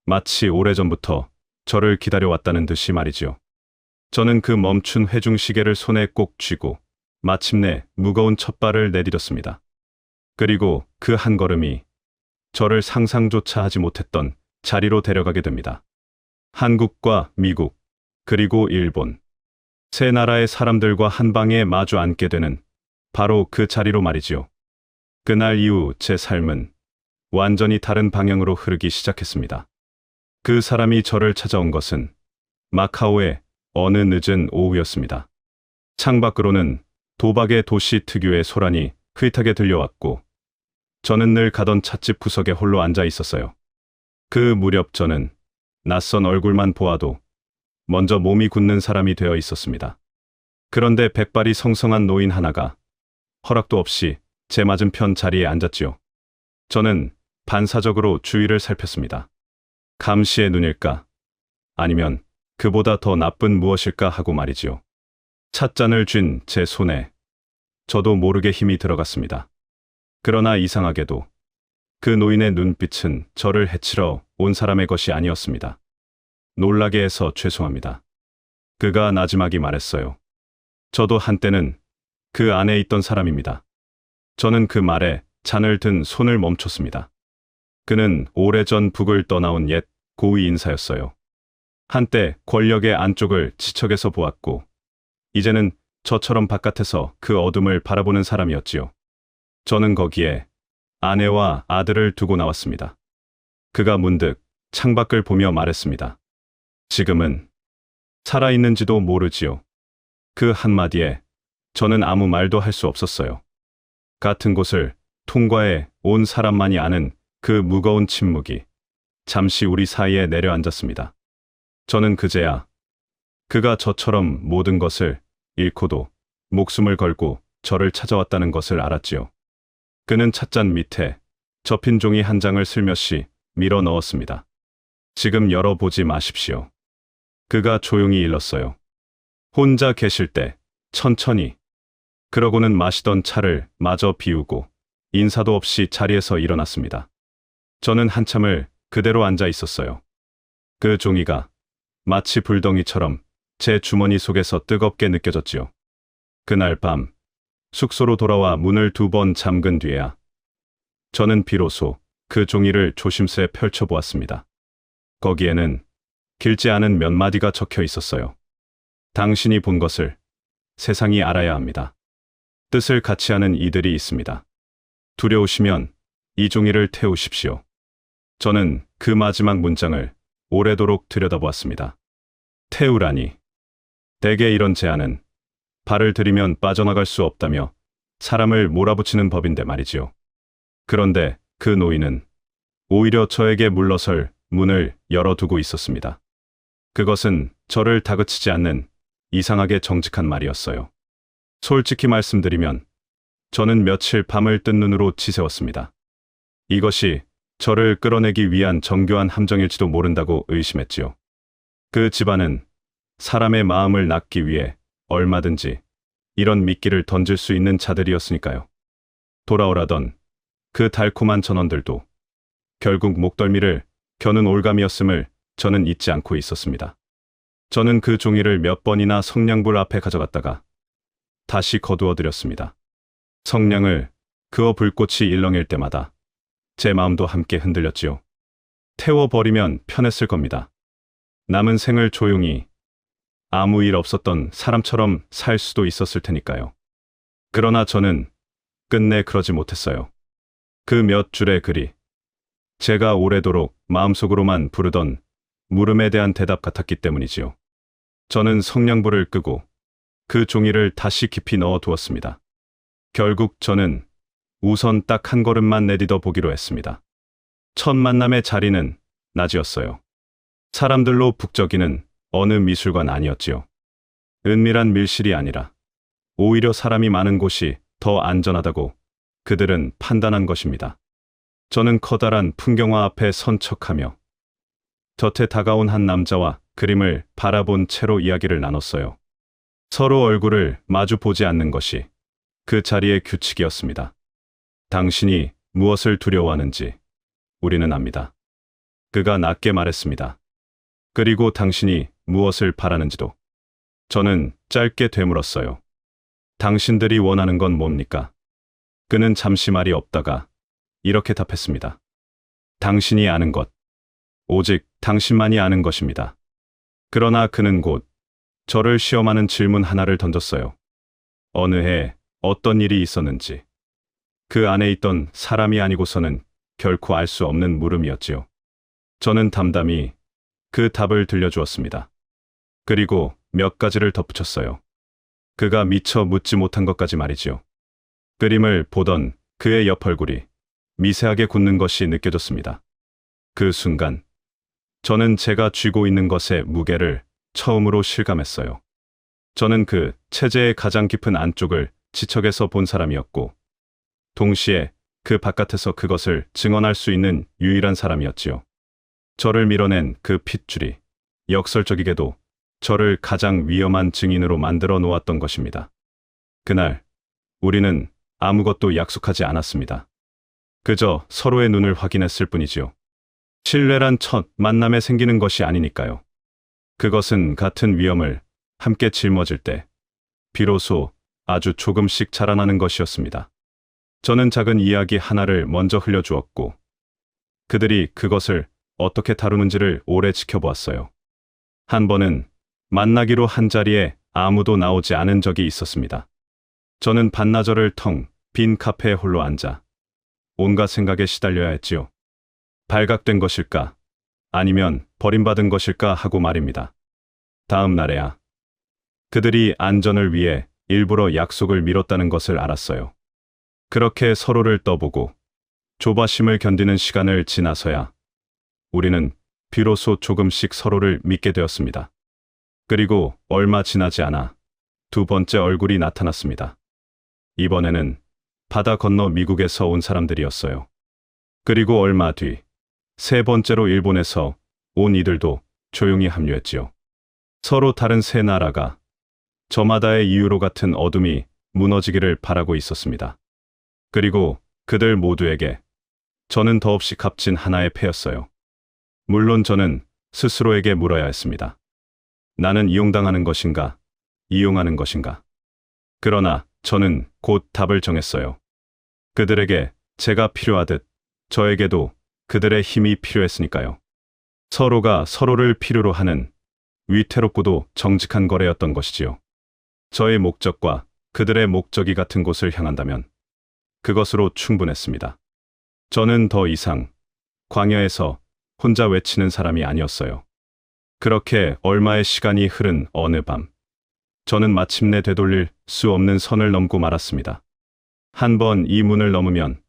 S1: 마치 오래전부터 저를 기다려왔다는 듯이 말이지요. 저는 그 멈춘 회중시계를 손에 꼭 쥐고 마침내 무거운 첫 발을 내디뎠습니다. 그리고 그 한 걸음이 저를 상상조차 하지 못했던 자리로 데려가게 됩니다. 한국과 미국, 그리고 일본. 세 나라의 사람들과 한 방에 마주 앉게 되는 바로 그 자리로 말이지요. 그날 이후 제 삶은 완전히 다른 방향으로 흐르기 시작했습니다. 그 사람이 저를 찾아온 것은 마카오의 어느 늦은 오후였습니다. 창밖으로는 도박의 도시 특유의 소란이 흐릿하게 들려왔고 저는 늘 가던 찻집 구석에 홀로 앉아 있었어요. 그 무렵 저는 낯선 얼굴만 보아도 먼저 몸이 굳는 사람이 되어 있었습니다. 그런데 백발이 성성한 노인 하나가 허락도 없이 제 맞은편 자리에 앉았지요. 저는 반사적으로 주위를 살폈습니다. 감시의 눈일까? 아니면 그보다 더 나쁜 무엇일까 하고 말이지요. 찻잔을 쥔 제 손에 저도 모르게 힘이 들어갔습니다. 그러나 이상하게도 그 노인의 눈빛은 저를 해치러 온 사람의 것이 아니었습니다. 놀라게 해서 죄송합니다. 그가 나지막이 말했어요. 저도 한때는 그 안에 있던 사람입니다. 저는 그 말에 잔을 든 손을 멈췄습니다. 그는 오래전 북을 떠나온 옛 고위 인사였어요. 한때 권력의 안쪽을 지척에서 보았고 이제는 저처럼 바깥에서 그 어둠을 바라보는 사람이었지요. 저는 거기에 아내와 아들을 두고 나왔습니다. 그가 문득 창밖을 보며 말했습니다. 지금은 살아있는지도 모르지요. 그 한마디에 저는 아무 말도 할 수 없었어요. 같은 곳을 통과해 온 사람만이 아는 그 무거운 침묵이 잠시 우리 사이에 내려앉았습니다. 저는 그제야 그가 저처럼 모든 것을 잃고도 목숨을 걸고 저를 찾아왔다는 것을 알았지요. 그는 찻잔 밑에 접힌 종이 한 장을 슬며시 밀어 넣었습니다. 지금 열어보지 마십시오. 그가 조용히 일렀어요. 혼자 계실 때 천천히. 그러고는 마시던 차를 마저 비우고 인사도 없이 자리에서 일어났습니다. 저는 한참을 그대로 앉아 있었어요. 그 종이가 마치 불덩이처럼 제 주머니 속에서 뜨겁게 느껴졌지요. 그날 밤 숙소로 돌아와 문을 2번 잠근 뒤에야 저는 비로소 그 종이를 조심스레 펼쳐보았습니다. 거기에는 길지 않은 몇 마디가 적혀 있었어요. 당신이 본 것을 세상이 알아야 합니다. 뜻을 같이 하는 이들이 있습니다. 두려우시면 이 종이를 태우십시오. 저는 그 마지막 문장을 오래도록 들여다보았습니다. 태우라니. 대개 이런 제안은 발을 들이면 빠져나갈 수 없다며 사람을 몰아붙이는 법인데 말이지요. 그런데 그 노인은 오히려 저에게 물러설 문을 열어두고 있었습니다. 그것은 저를 다그치지 않는 이상하게 정직한 말이었어요. 솔직히 말씀드리면 저는 며칠 밤을 뜬 눈으로 지새웠습니다. 이것이 저를 끌어내기 위한 정교한 함정일지도 모른다고 의심했지요. 그 집안은 사람의 마음을 낚기 위해 얼마든지 이런 미끼를 던질 수 있는 자들이었으니까요. 돌아오라던 그 달콤한 전원들도 결국 목덜미를 겨눈 올감이었음을 저는 잊지 않고 있었습니다. 저는 그 종이를 몇 번이나 성냥불 앞에 가져갔다가 다시 거두어 드렸습니다. 성냥을 그어 불꽃이 일렁일 때마다 제 마음도 함께 흔들렸지요. 태워버리면 편했을 겁니다. 남은 생을 조용히 아무 일 없었던 사람처럼 살 수도 있었을 테니까요. 그러나 저는 끝내 그러지 못했어요. 그 몇 줄의 글이 제가 오래도록 마음속으로만 부르던 물음에 대한 대답 같았기 때문이지요. 저는 성냥불을 끄고 그 종이를 다시 깊이 넣어 두었습니다. 결국 저는 우선 딱 한 걸음만 내딛어 보기로 했습니다. 첫 만남의 자리는 낮이었어요. 사람들로 북적이는 어느 미술관 아니었지요. 은밀한 밀실이 아니라 오히려 사람이 많은 곳이 더 안전하다고 그들은 판단한 것입니다. 저는 커다란 풍경화 앞에 선 척하며 곁에 다가온 한 남자와 그림을 바라본 채로 이야기를 나눴어요. 서로 얼굴을 마주 보지 않는 것이 그 자리의 규칙이었습니다. 당신이 무엇을 두려워하는지 우리는 압니다. 그가 낮게 말했습니다. 그리고 당신이 무엇을 바라는지도. 저는 짧게 되물었어요. 당신들이 원하는 건 뭡니까? 그는 잠시 말이 없다가 이렇게 답했습니다. 당신이 아는 것. 오직 당신만이 아는 것입니다. 그러나 그는 곧 저를 시험하는 질문 하나를 던졌어요. 어느 해 어떤 일이 있었는지. 그 안에 있던 사람이 아니고서는 결코 알 수 없는 물음이었지요. 저는 담담히 그 답을 들려주었습니다. 그리고 몇 가지를 덧붙였어요. 그가 미처 묻지 못한 것까지 말이지요. 그림을 보던 그의 옆 얼굴이 미세하게 굳는 것이 느껴졌습니다. 그 순간 저는 제가 쥐고 있는 것의 무게를 처음으로 실감했어요. 저는 그 체제의 가장 깊은 안쪽을 지척에서 본 사람이었고 동시에 그 바깥에서 그것을 증언할 수 있는 유일한 사람이었지요. 저를 밀어낸 그 핏줄이 역설적이게도 저를 가장 위험한 증인으로 만들어 놓았던 것입니다. 그날 우리는 아무것도 약속하지 않았습니다. 그저 서로의 눈을 확인했을 뿐이지요. 신뢰란 첫 만남에 생기는 것이 아니니까요. 그것은 같은 위험을 함께 짊어질 때 비로소 아주 조금씩 자라나는 것이었습니다. 저는 작은 이야기 하나를 먼저 흘려주었고 그들이 그것을 어떻게 다루는지를 오래 지켜보았어요. 한 번은 만나기로 한 자리에 아무도 나오지 않은 적이 있었습니다. 저는 반나절을 텅 빈 카페에 홀로 앉아 온갖 생각에 시달려야 했지요. 발각된 것일까? 아니면 버림받은 것일까 하고 말입니다. 다음 날에야 그들이 안전을 위해 일부러 약속을 미뤘다는 것을 알았어요. 그렇게 서로를 떠보고 조바심을 견디는 시간을 지나서야 우리는 비로소 조금씩 서로를 믿게 되었습니다. 그리고 얼마 지나지 않아 두 번째 얼굴이 나타났습니다. 이번에는 바다 건너 미국에서 온 사람들이었어요. 그리고 얼마 뒤 세 번째로 일본에서 온 이들도 조용히 합류했지요. 서로 다른 세 나라가 저마다의 이유로 같은 어둠이 무너지기를 바라고 있었습니다. 그리고 그들 모두에게 저는 더없이 값진 하나의 패였어요. 물론 저는 스스로에게 물어야 했습니다. 나는 이용당하는 것인가? 이용하는 것인가? 그러나 저는 곧 답을 정했어요. 그들에게 제가 필요하듯 저에게도 그들의 힘이 필요했으니까요. 서로가 서로를 필요로 하는 위태롭고도 정직한 거래였던 것이지요. 저의 목적과 그들의 목적이 같은 곳을 향한다면 그것으로 충분했습니다. 저는 더 이상 광야에서 혼자 외치는 사람이 아니었어요. 그렇게 얼마의 시간이 흐른 어느 밤, 저는 마침내 되돌릴 수 없는 선을 넘고 말았습니다. 한 번 이 문을 넘으면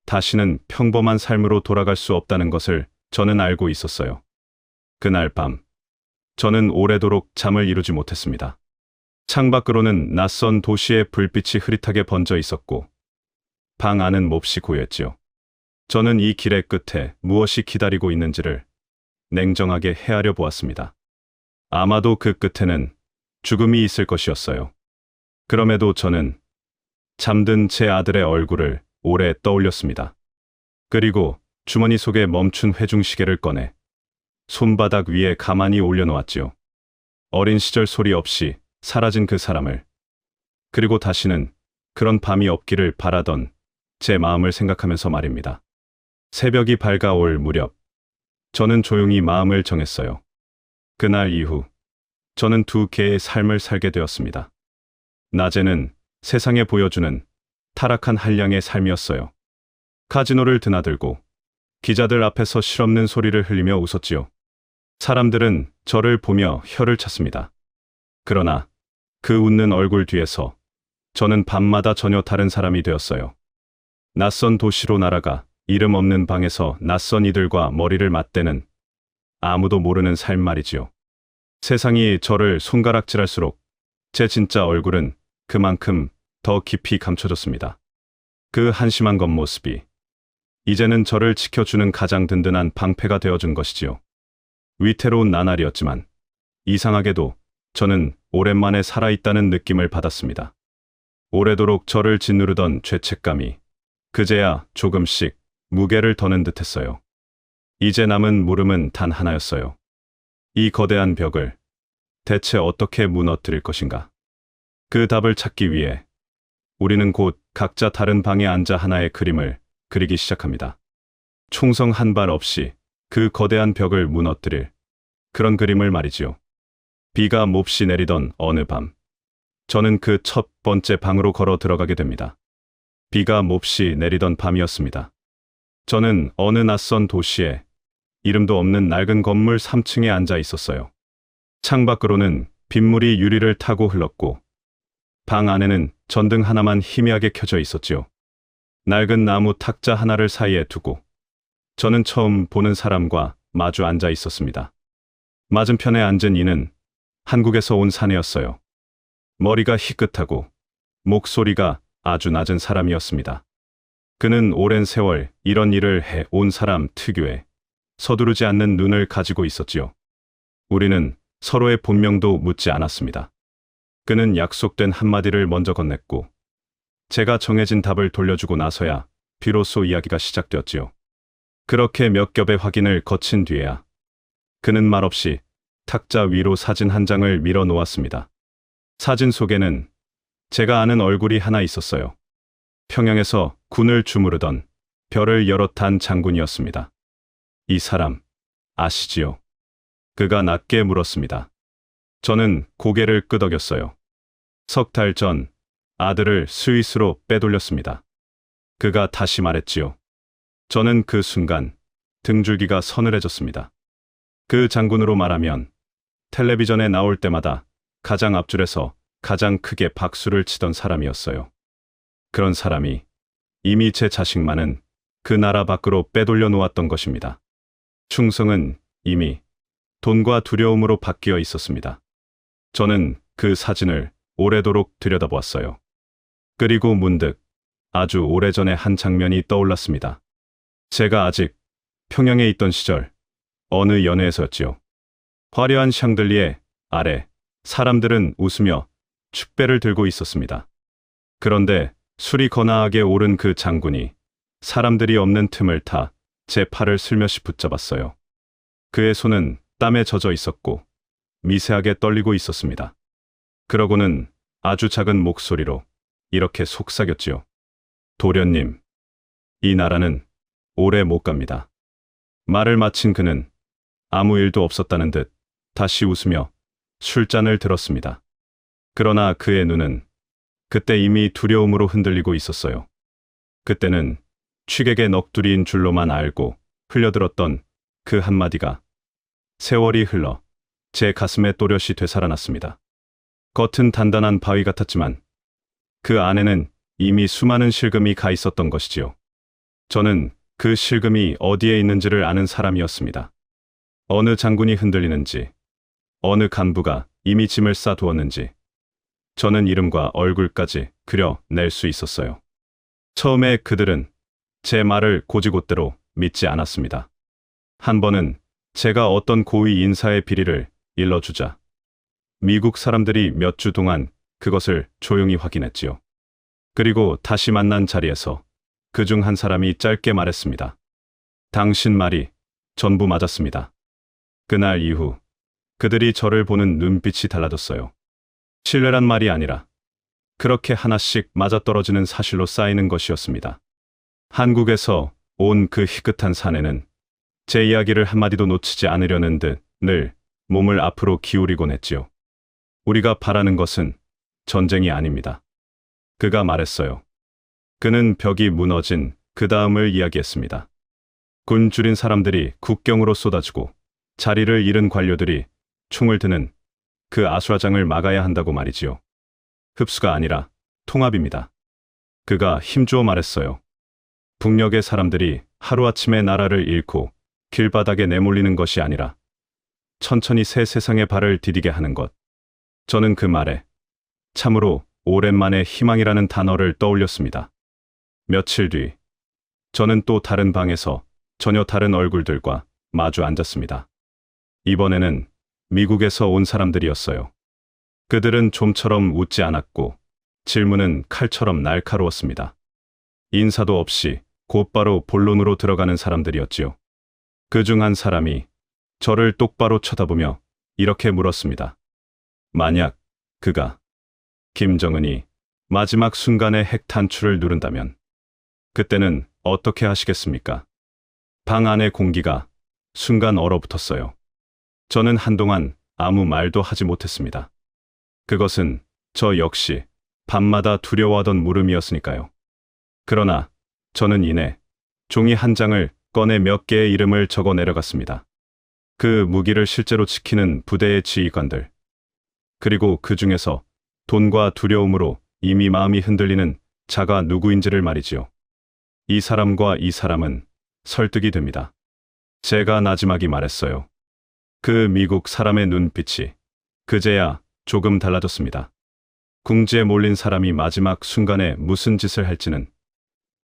S1: 다시는 평범한 삶으로 돌아갈 수 없다는 것을 저는 알고 있었어요. 그날 밤, 저는 오래도록 잠을 이루지 못했습니다. 창밖으로는 낯선 도시의 불빛이 흐릿하게 번져 있었고 방 안은 몹시 고요했지요. 저는 이 길의 끝에 무엇이 기다리고 있는지를 냉정하게 헤아려 보았습니다. 아마도 그 끝에는 죽음이 있을 것이었어요. 그럼에도 저는 잠든 제 아들의 얼굴을 오래 떠올렸습니다. 그리고 주머니 속에 멈춘 회중시계를 꺼내 손바닥 위에 가만히 올려놓았지요. 어린 시절 소리 없이 사라진 그 사람을, 그리고 다시는 그런 밤이 없기를 바라던 제 마음을 생각하면서 말입니다. 새벽이 밝아올 무렵 저는 조용히 마음을 정했어요. 그날 이후 저는 두 개의 삶을 살게 되었습니다. 낮에는 세상에 보여주는 타락한 한량의 삶이었어요. 카지노를 드나들고 기자들 앞에서 실없는 소리를 흘리며 웃었지요. 사람들은 저를 보며 혀를 찼습니다. 그러나 그 웃는 얼굴 뒤에서 저는 밤마다 전혀 다른 사람이 되었어요. 낯선 도시로 날아가 이름 없는 방에서 낯선 이들과 머리를 맞대는 아무도 모르는 삶 말이지요. 세상이 저를 손가락질할수록 제 진짜 얼굴은 그만큼 더 깊이 감춰졌습니다. 그 한심한 겉모습이 이제는 저를 지켜주는 가장 든든한 방패가 되어준 것이지요. 위태로운 나날이었지만 이상하게도 저는 오랜만에 살아있다는 느낌을 받았습니다. 오래도록 저를 짓누르던 죄책감이 그제야 조금씩 무게를 더는 듯했어요. 이제 남은 물음은 단 하나였어요. 이 거대한 벽을 대체 어떻게 무너뜨릴 것인가? 그 답을 찾기 위해 우리는 곧 각자 다른 방에 앉아 하나의 그림을 그리기 시작합니다. 총성 한 발 없이 그 거대한 벽을 무너뜨릴 그런 그림을 말이지요. 비가 몹시 내리던 어느 밤, 저는 그 첫 번째 방으로 걸어 들어가게 됩니다. 비가 몹시 내리던 밤이었습니다. 저는 어느 낯선 도시에 이름도 없는 낡은 건물 3층에 앉아 있었어요. 창밖으로는 빗물이 유리를 타고 흘렀고 방 안에는 전등 하나만 희미하게 켜져 있었지요. 낡은 나무 탁자 하나를 사이에 두고 저는 처음 보는 사람과 마주 앉아 있었습니다. 맞은편에 앉은 이는 한국에서 온 사내였어요. 머리가 희끗하고 목소리가 아주 낮은 사람이었습니다. 그는 오랜 세월 이런 일을 해 온 사람 특유의 서두르지 않는 눈을 가지고 있었지요. 우리는 서로의 본명도 묻지 않았습니다. 그는 약속된 한마디를 먼저 건넸고 제가 정해진 답을 돌려주고 나서야 비로소 이야기가 시작되었지요. 그렇게 몇 겹의 확인을 거친 뒤에야 그는 말없이 탁자 위로 사진 한 장을 밀어 놓았습니다. 사진 속에는 제가 아는 얼굴이 하나 있었어요. 평양에서 군을 주무르던 별을 여러 탄 장군이었습니다. 이 사람 아시지요? 그가 낮게 물었습니다. 저는 고개를 끄덕였어요. 석 달 전 아들을 스위스로 빼돌렸습니다. 그가 다시 말했지요. 저는 그 순간 등줄기가 서늘해졌습니다. 그 장군으로 말하면 텔레비전에 나올 때마다 가장 앞줄에서 가장 크게 박수를 치던 사람이었어요. 그런 사람이 이미 제 자식만은 그 나라 밖으로 빼돌려 놓았던 것입니다. 충성은 이미 돈과 두려움으로 바뀌어 있었습니다. 저는 그 사진을 오래도록 들여다보았어요. 그리고 문득 아주 오래전의 한 장면이 떠올랐습니다. 제가 아직 평양에 있던 시절 어느 연회에서였지요. 화려한 샹들리에 아래 사람들은 웃으며 축배를 들고 있었습니다. 그런데 술이 거나하게 오른 그 장군이 사람들이 없는 틈을 타 제 팔을 슬며시 붙잡았어요. 그의 손은 땀에 젖어 있었고 미세하게 떨리고 있었습니다. 그러고는 아주 작은 목소리로 이렇게 속삭였지요. 도련님, 이 나라는 오래 못 갑니다. 말을 마친 그는 아무 일도 없었다는 듯 다시 웃으며 술잔을 들었습니다. 그러나 그의 눈은 그때 이미 두려움으로 흔들리고 있었어요. 그때는 취객의 넋두리인 줄로만 알고 흘려들었던 그 한마디가 세월이 흘러 제 가슴에 또렷이 되살아났습니다. 겉은 단단한 바위 같았지만 그 안에는 이미 수많은 실금이 가 있었던 것이지요. 저는 그 실금이 어디에 있는지를 아는 사람이었습니다. 어느 장군이 흔들리는지, 어느 간부가 이미 짐을 싸두었는지, 저는 이름과 얼굴까지 그려낼 수 있었어요. 처음에 그들은 제 말을 곧이곧대로 믿지 않았습니다. 한 번은 제가 어떤 고위 인사의 비리를 일러주자 미국 사람들이 몇 주 동안 그것을 조용히 확인했지요. 그리고 다시 만난 자리에서 그중 한 사람이 짧게 말했습니다. 당신 말이 전부 맞았습니다. 그날 이후 그들이 저를 보는 눈빛이 달라졌어요. 신뢰란 말이 아니라 그렇게 하나씩 맞아떨어지는 사실로 쌓이는 것이었습니다. 한국에서 온 그 희끗한 사내는 제 이야기를 한마디도 놓치지 않으려는 듯 늘 몸을 앞으로 기울이곤 했지요. 우리가 바라는 것은 전쟁이 아닙니다. 그가 말했어요. 그는 벽이 무너진 그 다음을 이야기했습니다. 군 줄인 사람들이 국경으로 쏟아지고 자리를 잃은 관료들이 총을 드는 그 아수라장을 막아야 한다고 말이지요. 흡수가 아니라 통합입니다. 그가 힘주어 말했어요. 북녘의 사람들이 하루아침에 나라를 잃고 길바닥에 내몰리는 것이 아니라 천천히 새 세상에 발을 디디게 하는 것. 저는 그 말에 참으로 오랜만에 희망이라는 단어를 떠올렸습니다. 며칠 뒤 저는 또 다른 방에서 전혀 다른 얼굴들과 마주 앉았습니다. 이번에는 미국에서 온 사람들이었어요. 그들은 좀처럼 웃지 않았고 질문은 칼처럼 날카로웠습니다. 인사도 없이 곧바로 본론으로 들어가는 사람들이었지요. 그중 한 사람이 저를 똑바로 쳐다보며 이렇게 물었습니다. 만약 그가 김정은이 마지막 순간에 핵 탄출을 누른다면 그때는 어떻게 하시겠습니까? 방 안의 공기가 순간 얼어붙었어요. 저는 한동안 아무 말도 하지 못했습니다. 그것은 저 역시 밤마다 두려워하던 물음이었으니까요. 그러나 저는 이내 종이 한 장을 꺼내 몇 개의 이름을 적어 내려갔습니다. 그 무기를 실제로 지키는 부대의 지휘관들, 그리고 그 중에서 돈과 두려움으로 이미 마음이 흔들리는 자가 누구인지를 말이지요. 이 사람과 이 사람은 설득이 됩니다. 제가 나지막이 말했어요. 그 미국 사람의 눈빛이 그제야 조금 달라졌습니다. 궁지에 몰린 사람이 마지막 순간에 무슨 짓을 할지는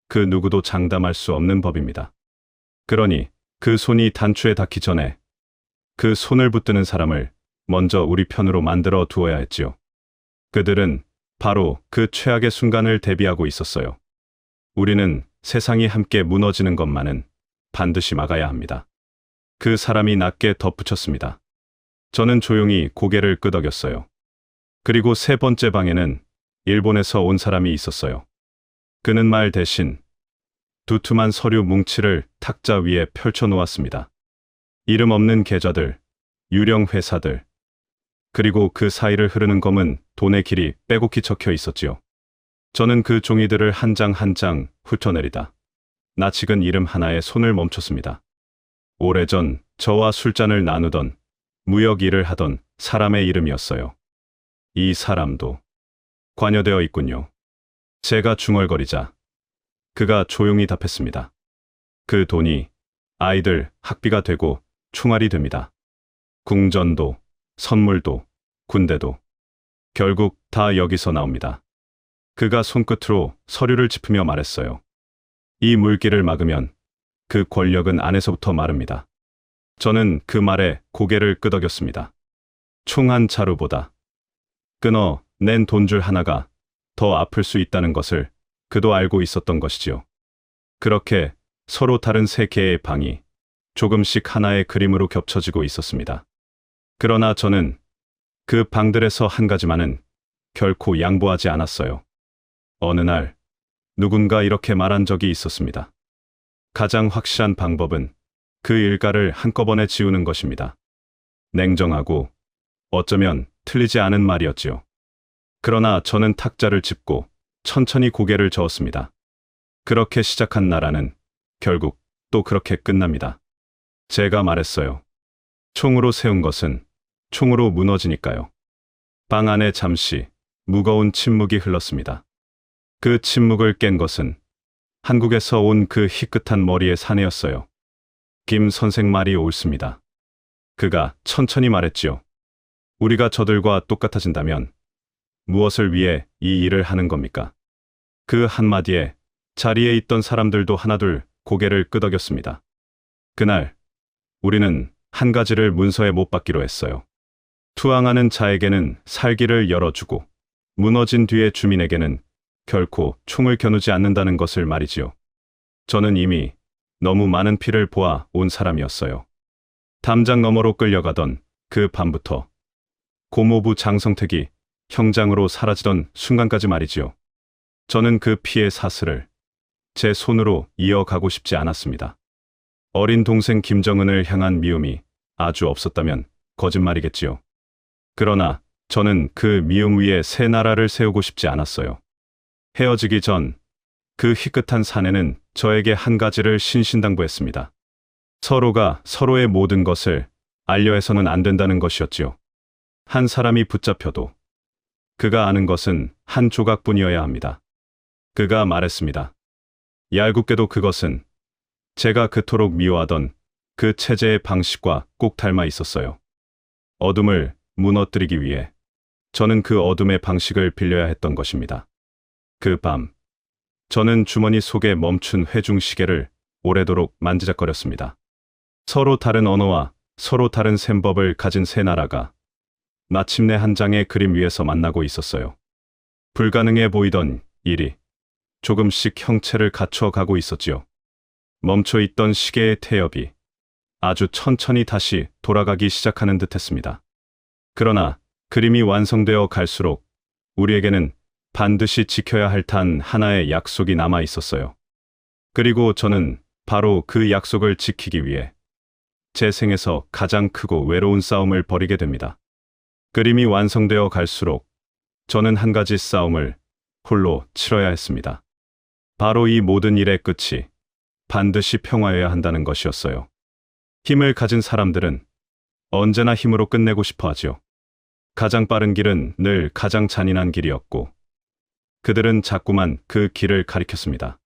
S1: 그 누구도 장담할 수 없는 법입니다. 그러니 그 손이 단추에 닿기 전에 그 손을 붙드는 사람을 먼저 우리 편으로 만들어 두어야 했지요. 그들은 바로 그 최악의 순간을 대비하고 있었어요. 우리는 세상이 함께 무너지는 것만은 반드시 막아야 합니다. 그 사람이 낮게 덧붙였습니다. 저는 조용히 고개를 끄덕였어요. 그리고 세 번째 방에는 일본에서 온 사람이 있었어요. 그는 말 대신 두툼한 서류 뭉치를 탁자 위에 펼쳐 놓았습니다. 이름 없는 계좌들, 유령 회사들, 그리고 그 사이를 흐르는 검은 돈의 길이 빼곡히 적혀 있었지요. 저는 그 종이들을 한 장 한 장 훑어내리다 낯익은 이름 하나에 손을 멈췄습니다. 오래전 저와 술잔을 나누던 무역 일을 하던 사람의 이름이었어요. 이 사람도 관여되어 있군요. 제가 중얼거리자 그가 조용히 답했습니다. 그 돈이 아이들 학비가 되고 총알이 됩니다. 궁전도, 선물도, 군대도 결국 다 여기서 나옵니다. 그가 손끝으로 서류를 짚으며 말했어요. 이 물길을 막으면 그 권력은 안에서부터 마릅니다. 저는 그 말에 고개를 끄덕였습니다. 총 한 자루보다 끊어 낸 돈줄 하나가 더 아플 수 있다는 것을 그도 알고 있었던 것이지요. 그렇게 서로 다른 세 개의 방이 조금씩 하나의 그림으로 겹쳐지고 있었습니다. 그러나 저는 그 방들에서 한 가지만은 결코 양보하지 않았어요. 어느 날 누군가 이렇게 말한 적이 있었습니다. 가장 확실한 방법은 그 일가를 한꺼번에 지우는 것입니다. 냉정하고 어쩌면 틀리지 않은 말이었지요. 그러나 저는 탁자를 짚고 천천히 고개를 저었습니다. 그렇게 시작한 나라는 결국 또 그렇게 끝납니다. 제가 말했어요. 총으로 세운 것은 총으로 무너지니까요. 방 안에 잠시 무거운 침묵이 흘렀습니다. 그 침묵을 깬 것은 한국에서 온 그 희끗한 머리의 사내였어요. 김 선생 말이 옳습니다. 그가 천천히 말했지요. 우리가 저들과 똑같아진다면 무엇을 위해 이 일을 하는 겁니까? 그 한마디에 자리에 있던 사람들도 하나둘 고개를 끄덕였습니다. 그날 우리는 한 가지를 문서에 못 박기로 했어요. 투항하는 자에게는 살기를 열어주고 무너진 뒤의 주민에게는 결코 총을 겨누지 않는다는 것을 말이지요. 저는 이미 너무 많은 피를 보아 온 사람이었어요. 담장 너머로 끌려가던 그 밤부터 고모부 장성택이 형장으로 사라지던 순간까지 말이지요. 저는 그 피의 사슬을 제 손으로 이어가고 싶지 않았습니다. 어린 동생 김정은을 향한 미움이 아주 없었다면 거짓말이겠지요. 그러나 저는 그 미움 위에 새 나라를 세우고 싶지 않았어요. 헤어지기 전 그 희끗한 사내는 저에게 한 가지를 신신당부했습니다. 서로가 서로의 모든 것을 알려 해서는 안 된다는 것이었지요. 한 사람이 붙잡혀도 그가 아는 것은 한 조각뿐이어야 합니다. 그가 말했습니다. 얄궂게도 그것은 제가 그토록 미워하던 그 체제의 방식과 꼭 닮아 있었어요. 어둠을 무너뜨리기 위해 저는 그 어둠의 방식을 빌려야 했던 것입니다. 그 밤, 저는 주머니 속에 멈춘 회중 시계를 오래도록 만지작거렸습니다. 서로 다른 언어와 서로 다른 셈법을 가진 세 나라가 마침내 한 장의 그림 위에서 만나고 있었어요. 불가능해 보이던 일이 조금씩 형체를 갖춰가고 있었지요. 멈춰있던 시계의 태엽이 아주 천천히 다시 돌아가기 시작하는 듯했습니다. 그러나 그림이 완성되어 갈수록 우리에게는 반드시 지켜야 할 단 하나의 약속이 남아 있었어요. 그리고 저는 바로 그 약속을 지키기 위해 제 생에서 가장 크고 외로운 싸움을 벌이게 됩니다. 그림이 완성되어 갈수록 저는 한 가지 싸움을 홀로 치러야 했습니다. 바로 이 모든 일의 끝이 반드시 평화여야 한다는 것이었어요. 힘을 가진 사람들은 언제나 힘으로 끝내고 싶어 하지요. 가장 빠른 길은 늘 가장 잔인한 길이었고, 그들은 자꾸만 그 길을 가리켰습니다.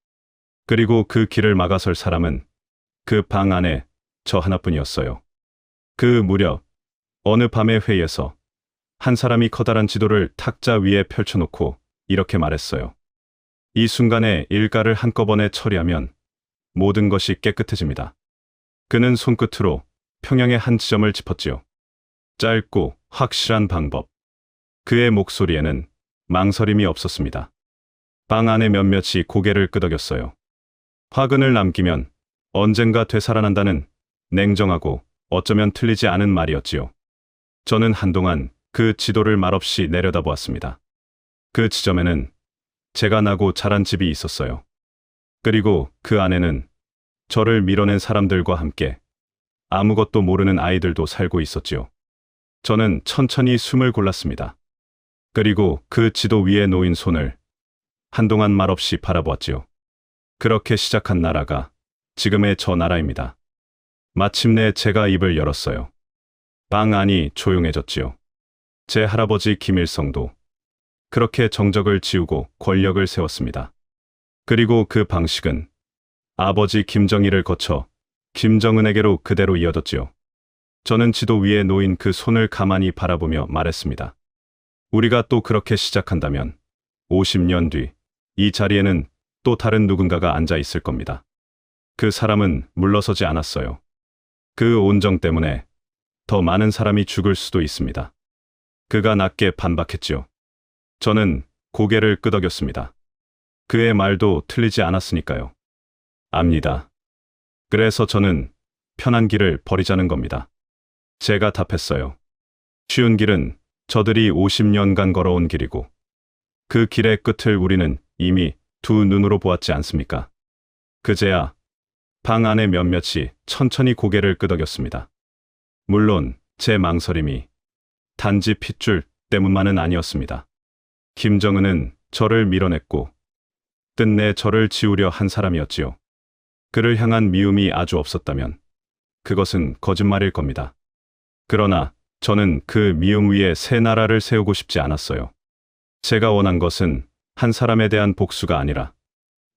S1: 그리고 그 길을 막아설 사람은 그 방 안에 저 하나뿐이었어요. 그 무렵 어느 밤의 회의에서 한 사람이 커다란 지도를 탁자 위에 펼쳐놓고 이렇게 말했어요. 이 순간에 일가를 한꺼번에 처리하면 모든 것이 깨끗해집니다. 그는 손끝으로 평양의 한 지점을 짚었지요. 짧고 확실한 방법. 그의 목소리에는 망설임이 없었습니다. 방 안에 몇몇이 고개를 끄덕였어요. 화근을 남기면 언젠가 되살아난다는 냉정하고 어쩌면 틀리지 않은 말이었지요. 저는 한동안 그 지도를 말없이 내려다보았습니다. 그 지점에는 제가 나고 자란 집이 있었어요. 그리고 그 안에는 저를 밀어낸 사람들과 함께 아무것도 모르는 아이들도 살고 있었지요. 저는 천천히 숨을 골랐습니다. 그리고 그 지도 위에 놓인 손을 한동안 말없이 바라보았지요. 그렇게 시작한 나라가 지금의 저 나라입니다. 마침내 제가 입을 열었어요. 방 안이 조용해졌지요. 제 할아버지 김일성도 그렇게 정적을 지우고 권력을 세웠습니다. 그리고 그 방식은 아버지 김정일을 거쳐 김정은에게로 그대로 이어졌지요. 저는 지도 위에 놓인 그 손을 가만히 바라보며 말했습니다. 우리가 또 그렇게 시작한다면 50년 뒤 이 자리에는 또 다른 누군가가 앉아 있을 겁니다. 그 사람은 물러서지 않았어요. 그 온정 때문에 더 많은 사람이 죽을 수도 있습니다. 그가 낮게 반박했지요. 저는 고개를 끄덕였습니다. 그의 말도 틀리지 않았으니까요. 압니다. 그래서 저는 편한 길을 버리자는 겁니다. 제가 답했어요. 쉬운 길은 저들이 50년간 걸어온 길이고, 그 길의 끝을 우리는 이미 두 눈으로 보았지 않습니까? 그제야 방 안에 몇몇이 천천히 고개를 끄덕였습니다. 물론 제 망설임이 단지 핏줄 때문만은 아니었습니다. 김정은은 저를 밀어냈고 끝내 저를 지우려 한 사람이었지요. 그를 향한 미움이 아주 없었다면 그것은 거짓말일 겁니다. 그러나 저는 그 미움 위에 새 나라를 세우고 싶지 않았어요. 제가 원한 것은 한 사람에 대한 복수가 아니라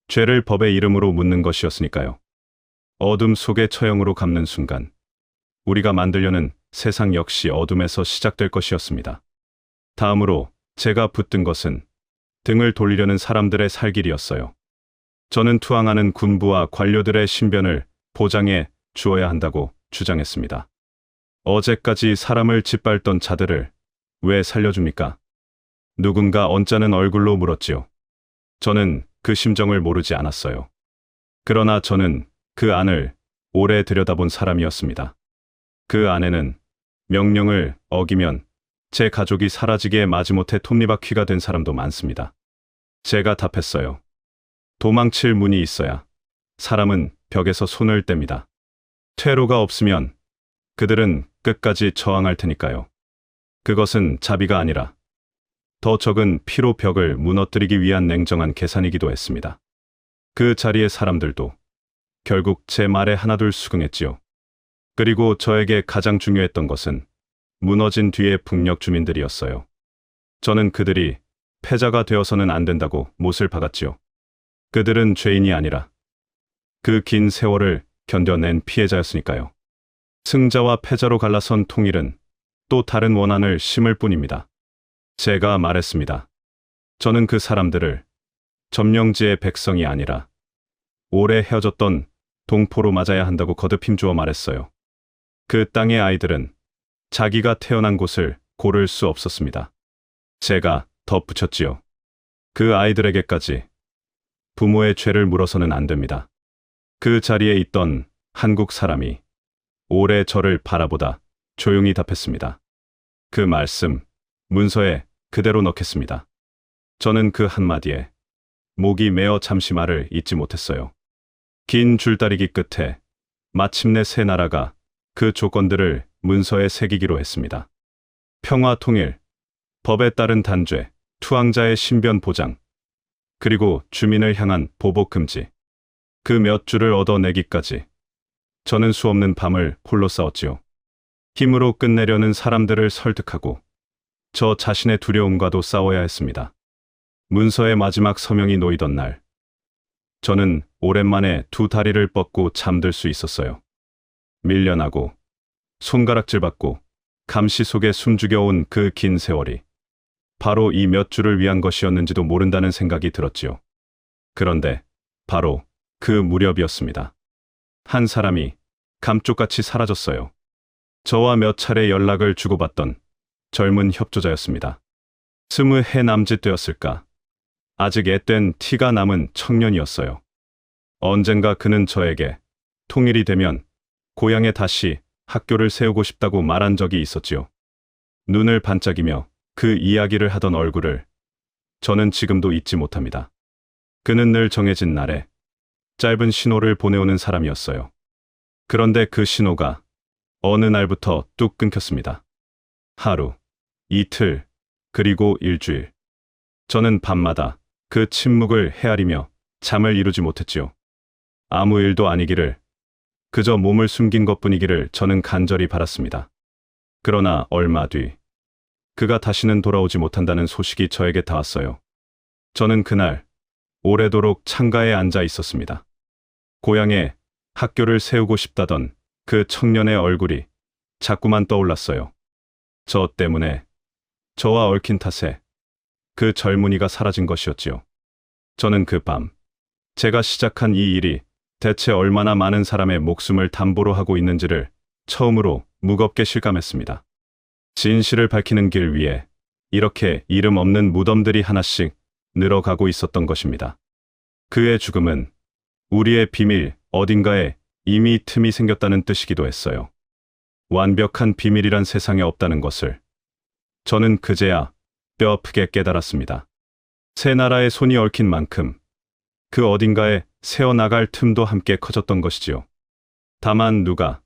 S1: 죄를 법의 이름으로 묻는 것이었으니까요. 어둠 속의 처형으로 갚는 순간 우리가 만들려는 세상 역시 어둠에서 시작될 것이었습니다. 다음으로 제가 붙든 것은 등을 돌리려는 사람들의 살 길이었어요. 저는 투항하는 군부와 관료들의 신변을 보장해 주어야 한다고 주장했습니다. 어제까지 사람을 짓밟던 자들을 왜 살려줍니까? 누군가 언짢은 얼굴로 물었지요. 저는 그 심정을 모르지 않았어요. 그러나 저는 그 안을 오래 들여다본 사람이었습니다. 그 안에는 명령을 어기면 제 가족이 사라지게 마지못해 톱니바퀴가 된 사람도 많습니다. 제가 답했어요. 도망칠 문이 있어야 사람은 벽에서 손을 뗍니다. 퇴로가 없으면 그들은 끝까지 저항할 테니까요. 그것은 자비가 아니라 더 적은 피로 벽을 무너뜨리기 위한 냉정한 계산이기도 했습니다. 그 자리의 사람들도 결국 제 말에 하나둘 수긍했지요. 그리고 저에게 가장 중요했던 것은 무너진 뒤의 북녘 주민들이었어요. 저는 그들이 패자가 되어서는 안 된다고 못을 박았지요. 그들은 죄인이 아니라 그 긴 세월을 견뎌낸 피해자였으니까요. 승자와 패자로 갈라선 통일은 또 다른 원한을 심을 뿐입니다. 제가 말했습니다. 저는 그 사람들을 점령지의 백성이 아니라 오래 헤어졌던 동포로 맞아야 한다고 거듭 힘주어 말했어요. 그 땅의 아이들은 자기가 태어난 곳을 고를 수 없었습니다. 제가 덧붙였지요. 그 아이들에게까지 부모의 죄를 물어서는 안 됩니다. 그 자리에 있던 한국 사람이 오래 저를 바라보다 조용히 답했습니다. 그 말씀 문서에 그대로 넣겠습니다. 저는 그 한마디에 목이 메어 잠시 말을 잇지 못했어요. 긴 줄다리기 끝에 마침내 새 나라가 그 조건들을 문서에 새기기로 했습니다. 평화 통일, 법에 따른 단죄, 투항자의 신변 보장, 그리고 주민을 향한 보복 금지. 그 몇 줄을 얻어내기까지 저는 수없는 밤을 홀로 싸웠지요. 힘으로 끝내려는 사람들을 설득하고 저 자신의 두려움과도 싸워야 했습니다. 문서의 마지막 서명이 놓이던 날, 저는 오랜만에 두 다리를 뻗고 잠들 수 있었어요. 밀려나고 손가락질 받고 감시 속에 숨죽여온 그 긴 세월이 바로 이 몇 줄을 위한 것이었는지도 모른다는 생각이 들었지요. 그런데 바로 그 무렵이었습니다. 한 사람이 감쪽같이 사라졌어요. 저와 몇 차례 연락을 주고받던 젊은 협조자였습니다. 20해 남짓 되었을까? 아직 앳된 티가 남은 청년이었어요. 언젠가 그는 저에게 통일이 되면 고향에 다시 학교를 세우고 싶다고 말한 적이 있었지요. 눈을 반짝이며 그 이야기를 하던 얼굴을 저는 지금도 잊지 못합니다. 그는 늘 정해진 날에 짧은 신호를 보내오는 사람이었어요. 그런데 그 신호가 어느 날부터 뚝 끊겼습니다. 하루, 이틀, 그리고 일주일. 저는 밤마다 그 침묵을 헤아리며 잠을 이루지 못했지요. 아무 일도 아니기를, 그저 몸을 숨긴 것뿐이기를 저는 간절히 바랐습니다. 그러나 얼마 뒤 그가 다시는 돌아오지 못한다는 소식이 저에게 닿았어요. 저는 그날 오래도록 창가에 앉아 있었습니다. 고향에 학교를 세우고 싶다던 그 청년의 얼굴이 자꾸만 떠올랐어요. 저 때문에, 저와 얽힌 탓에 그 젊은이가 사라진 것이었지요. 저는 그 밤, 제가 시작한 이 일이 대체 얼마나 많은 사람의 목숨을 담보로 하고 있는지를 처음으로 무겁게 실감했습니다. 진실을 밝히는 길 위에 이렇게 이름 없는 무덤들이 하나씩 늘어가고 있었던 것입니다. 그의 죽음은 우리의 비밀 어딘가에 이미 틈이 생겼다는 뜻이기도 했어요. 완벽한 비밀이란 세상에 없다는 것을 저는 그제야 뼈아프게 깨달았습니다. 새 나라의 손이 얽힌 만큼 그 어딘가에 새어나갈 틈도 함께 커졌던 것이지요. 다만 누가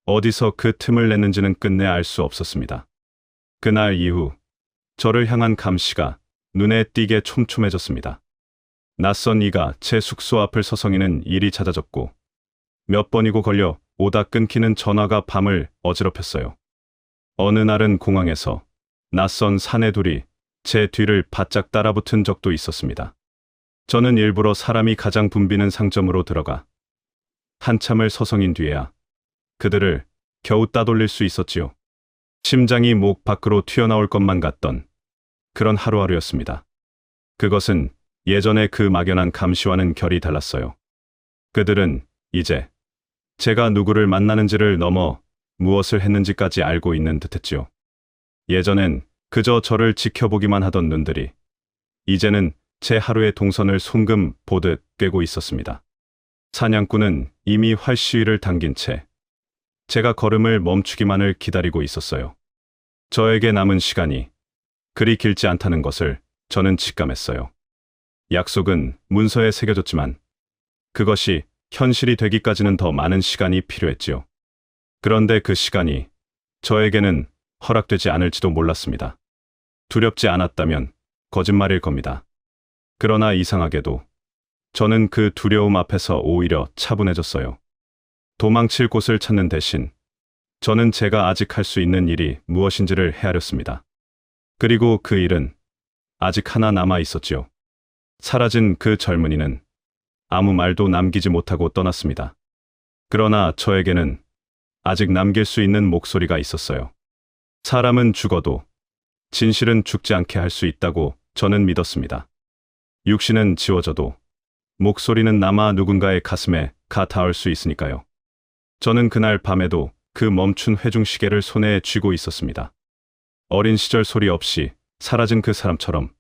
S1: 어디서 그 틈을 냈는지는 끝내 알 수 없었습니다. 그날 이후 저를 향한 감시가 눈에 띄게 촘촘해졌습니다. 낯선 이가 제 숙소 앞을 서성이는 일이 잦아졌고 몇 번이고 걸려 오다 끊기는 전화가 밤을 어지럽혔어요. 어느 날은 공항에서 낯선 사내 둘이 제 뒤를 바짝 따라붙은 적도 있었습니다. 저는 일부러 사람이 가장 붐비는 상점으로 들어가 한참을 서성인 뒤에야 그들을 겨우 따돌릴 수 있었지요. 심장이 목 밖으로 튀어나올 것만 같던 그런 하루하루였습니다. 그것은 예전의 그 막연한 감시와는 결이 달랐어요. 그들은 이제 제가 누구를 만나는지를 넘어 무엇을 했는지까지 알고 있는 듯했지요. 예전엔 그저 저를 지켜보기만 하던 눈들이 이제는 제 하루의 동선을 송금 보듯 꿰고 있었습니다. 사냥꾼은 이미 활시위를 당긴 채 제가 걸음을 멈추기만을 기다리고 있었어요. 저에게 남은 시간이 그리 길지 않다는 것을 저는 직감했어요. 약속은 문서에 새겨졌지만 그것이 현실이 되기까지는 더 많은 시간이 필요했지요. 그런데 그 시간이 저에게는 허락되지 않을지도 몰랐습니다. 두렵지 않았다면 거짓말일 겁니다. 그러나 이상하게도 저는 그 두려움 앞에서 오히려 차분해졌어요. 도망칠 곳을 찾는 대신 저는 제가 아직 할 수 있는 일이 무엇인지를 헤아렸습니다. 그리고 그 일은 아직 하나 남아 있었지요. 사라진 그 젊은이는 아무 말도 남기지 못하고 떠났습니다. 그러나 저에게는 아직 남길 수 있는 목소리가 있었어요. 사람은 죽어도 진실은 죽지 않게 할 수 있다고 저는 믿었습니다. 육신은 지워져도 목소리는 남아 누군가의 가슴에 가 닿을 수 있으니까요. 저는 그날 밤에도 그 멈춘 회중시계를 손에 쥐고 있었습니다. 어린 시절 소리 없이 사라진 그 사람처럼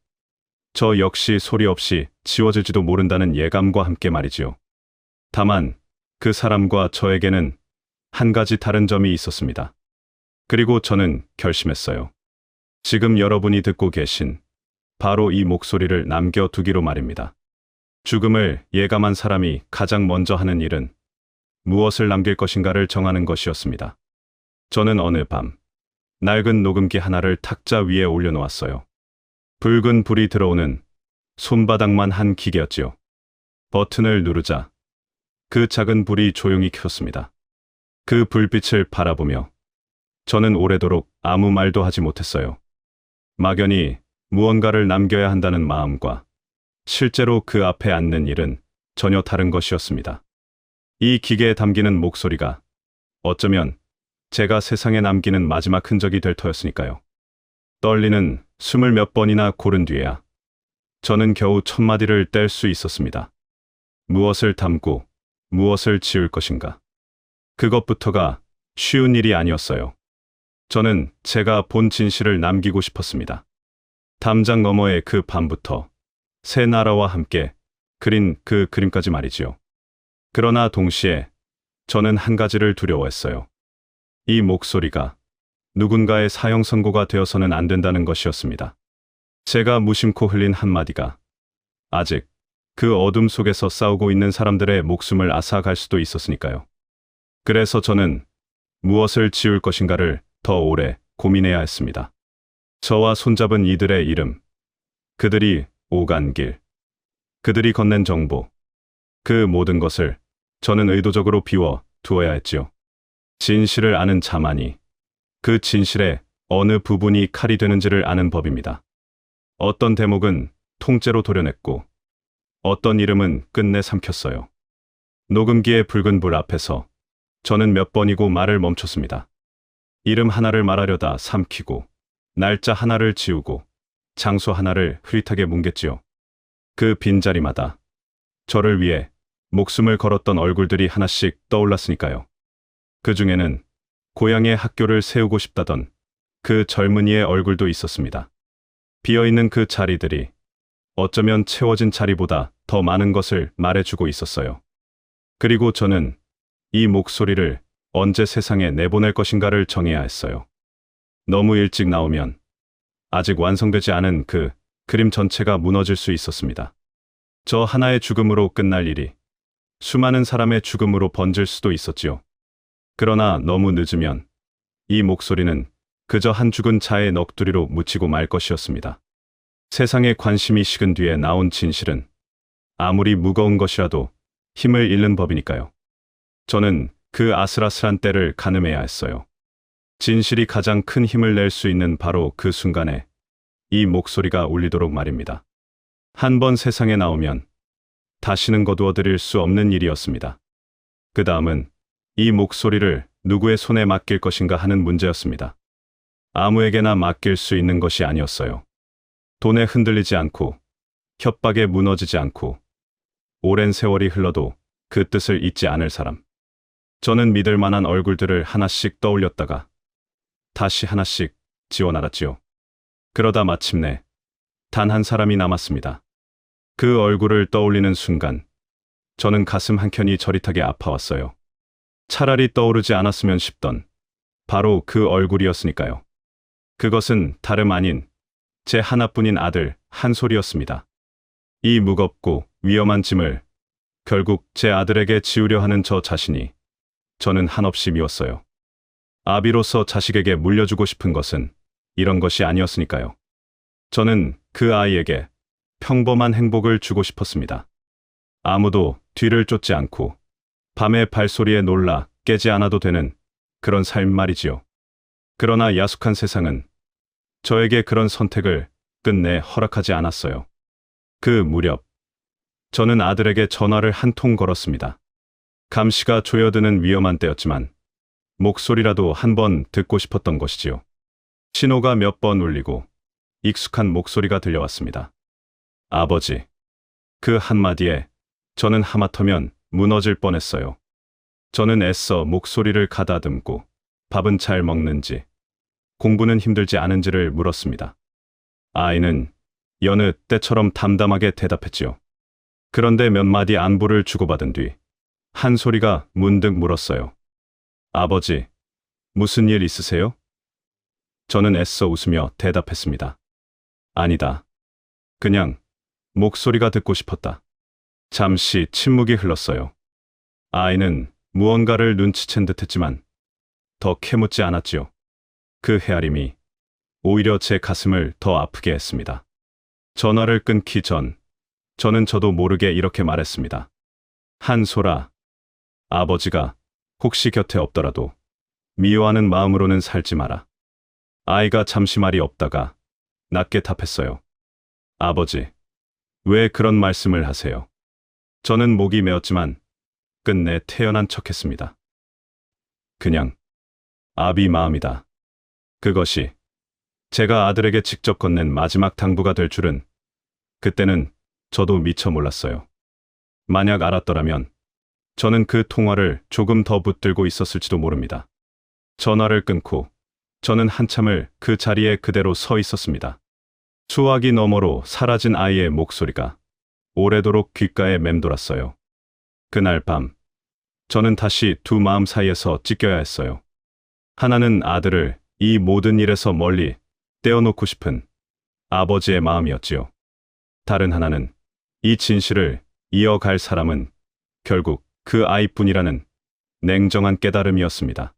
S1: 저 역시 소리 없이 지워질지도 모른다는 예감과 함께 말이지요. 다만 그 사람과 저에게는 한 가지 다른 점이 있었습니다. 그리고 저는 결심했어요. 지금 여러분이 듣고 계신 바로 이 목소리를 남겨두기로 말입니다. 죽음을 예감한 사람이 가장 먼저 하는 일은 무엇을 남길 것인가를 정하는 것이었습니다. 저는 어느 밤 낡은 녹음기 하나를 탁자 위에 올려놓았어요. 붉은 불이 들어오는 손바닥만 한 기계였지요. 버튼을 누르자 그 작은 불이 조용히 켰습니다. 그 불빛을 바라보며 저는 오래도록 아무 말도 하지 못했어요. 막연히 무언가를 남겨야 한다는 마음과 실제로 그 앞에 앉는 일은 전혀 다른 것이었습니다. 이 기계에 담기는 목소리가 어쩌면 제가 세상에 남기는 마지막 흔적이 될 터였으니까요. 떨리는 숨을 몇 번이나 고른 뒤에야 저는 겨우 첫 마디를 뗄 수 있었습니다. 무엇을 담고 무엇을 지울 것인가. 그것부터가 쉬운 일이 아니었어요. 저는 제가 본 진실을 남기고 싶었습니다. 담장 너머의 그 밤부터 새 나라와 함께 그린 그 그림까지 말이지요. 그러나 동시에 저는 한 가지를 두려워했어요. 이 목소리가 누군가의 사형 선고가 되어서는 안 된다는 것이었습니다. 제가 무심코 흘린 한마디가 아직 그 어둠 속에서 싸우고 있는 사람들의 목숨을 앗아갈 수도 있었으니까요. 그래서 저는 무엇을 지울 것인가를 더 오래 고민해야 했습니다. 저와 손잡은 이들의 이름, 그들이 오간 길, 그들이 건넨 정보, 그 모든 것을 저는 의도적으로 비워 두어야 했지요. 진실을 아는 자만이 그 진실의 어느 부분이 칼이 되는지를 아는 법입니다. 어떤 대목은 통째로 도려냈고 어떤 이름은 끝내 삼켰어요. 녹음기의 붉은 불 앞에서 저는 몇 번이고 말을 멈췄습니다. 이름 하나를 말하려다 삼키고 날짜 하나를 지우고 장소 하나를 흐릿하게 뭉갰지요. 그 빈자리마다 저를 위해 목숨을 걸었던 얼굴들이 하나씩 떠올랐으니까요. 그 중에는 고향의 학교를 세우고 싶다던 그 젊은이의 얼굴도 있었습니다. 비어있는 그 자리들이 어쩌면 채워진 자리보다 더 많은 것을 말해주고 있었어요. 그리고 저는 이 목소리를 언제 세상에 내보낼 것인가를 정해야 했어요. 너무 일찍 나오면 아직 완성되지 않은 그 그림 전체가 무너질 수 있었습니다. 저 하나의 죽음으로 끝날 일이 수많은 사람의 죽음으로 번질 수도 있었지요. 그러나 너무 늦으면 이 목소리는 그저 한 죽은 자의 넋두리로 묻히고 말 것이었습니다. 세상의 관심이 식은 뒤에 나온 진실은 아무리 무거운 것이라도 힘을 잃는 법이니까요. 저는 그 아슬아슬한 때를 가늠해야 했어요. 진실이 가장 큰 힘을 낼 수 있는 바로 그 순간에 이 목소리가 울리도록 말입니다. 한 번 세상에 나오면 다시는 거두어 드릴 수 없는 일이었습니다. 그 다음은 이 목소리를 누구의 손에 맡길 것인가 하는 문제였습니다. 아무에게나 맡길 수 있는 것이 아니었어요. 돈에 흔들리지 않고 협박에 무너지지 않고 오랜 세월이 흘러도 그 뜻을 잊지 않을 사람. 저는 믿을 만한 얼굴들을 하나씩 떠올렸다가 다시 하나씩 지워나갔지요. 그러다 마침내 단 한 사람이 남았습니다. 그 얼굴을 떠올리는 순간 저는 가슴 한켠이 저릿하게 아파왔어요. 차라리 떠오르지 않았으면 싶던 바로 그 얼굴이었으니까요. 그것은 다름 아닌 제 하나뿐인 아들 한솔이었습니다. 이 무겁고 위험한 짐을 결국 제 아들에게 지우려 하는 저 자신이 저는 한없이 미웠어요. 아비로서 자식에게 물려주고 싶은 것은 이런 것이 아니었으니까요. 저는 그 아이에게 평범한 행복을 주고 싶었습니다. 아무도 뒤를 쫓지 않고 밤의 발소리에 놀라 깨지 않아도 되는 그런 삶 말이지요. 그러나 야속한 세상은 저에게 그런 선택을 끝내 허락하지 않았어요. 그 무렵 저는 아들에게 전화를 한 통 걸었습니다. 감시가 조여드는 위험한 때였지만 목소리라도 한번 듣고 싶었던 것이지요. 신호가 몇 번 울리고 익숙한 목소리가 들려왔습니다. 아버지. 그 한마디에 저는 하마터면 무너질 뻔했어요. 저는 애써 목소리를 가다듬고 밥은 잘 먹는지, 공부는 힘들지 않은지를 물었습니다. 아이는 여느 때처럼 담담하게 대답했지요. 그런데 몇 마디 안부를 주고받은 뒤 한 소리가 문득 물었어요. 아버지, 무슨 일 있으세요? 저는 애써 웃으며 대답했습니다. 아니다. 그냥 목소리가 듣고 싶었다. 잠시 침묵이 흘렀어요. 아이는 무언가를 눈치챈 듯했지만 더 캐묻지 않았지요. 그 헤아림이 오히려 제 가슴을 더 아프게 했습니다. 전화를 끊기 전 저는 저도 모르게 이렇게 말했습니다. 한솔아, 아버지가 혹시 곁에 없더라도 미워하는 마음으로는 살지 마라. 아이가 잠시 말이 없다가 낮게 답했어요. 아버지, 왜 그런 말씀을 하세요? 저는 목이 메었지만 끝내 태연한 척했습니다. 그냥 아비 마음이다. 그것이 제가 아들에게 직접 건넨 마지막 당부가 될 줄은 그때는 저도 미처 몰랐어요. 만약 알았더라면 저는 그 통화를 조금 더 붙들고 있었을지도 모릅니다. 전화를 끊고 저는 한참을 그 자리에 그대로 서 있었습니다. 수화기 너머로 사라진 아이의 목소리가 오래도록 귓가에 맴돌았어요. 그날 밤 저는 다시 두 마음 사이에서 찢겨야 했어요. 하나는 아들을 이 모든 일에서 멀리 떼어놓고 싶은 아버지의 마음이었지요. 다른 하나는 이 진실을 이어갈 사람은 결국 그 아이뿐이라는 냉정한 깨달음이었습니다.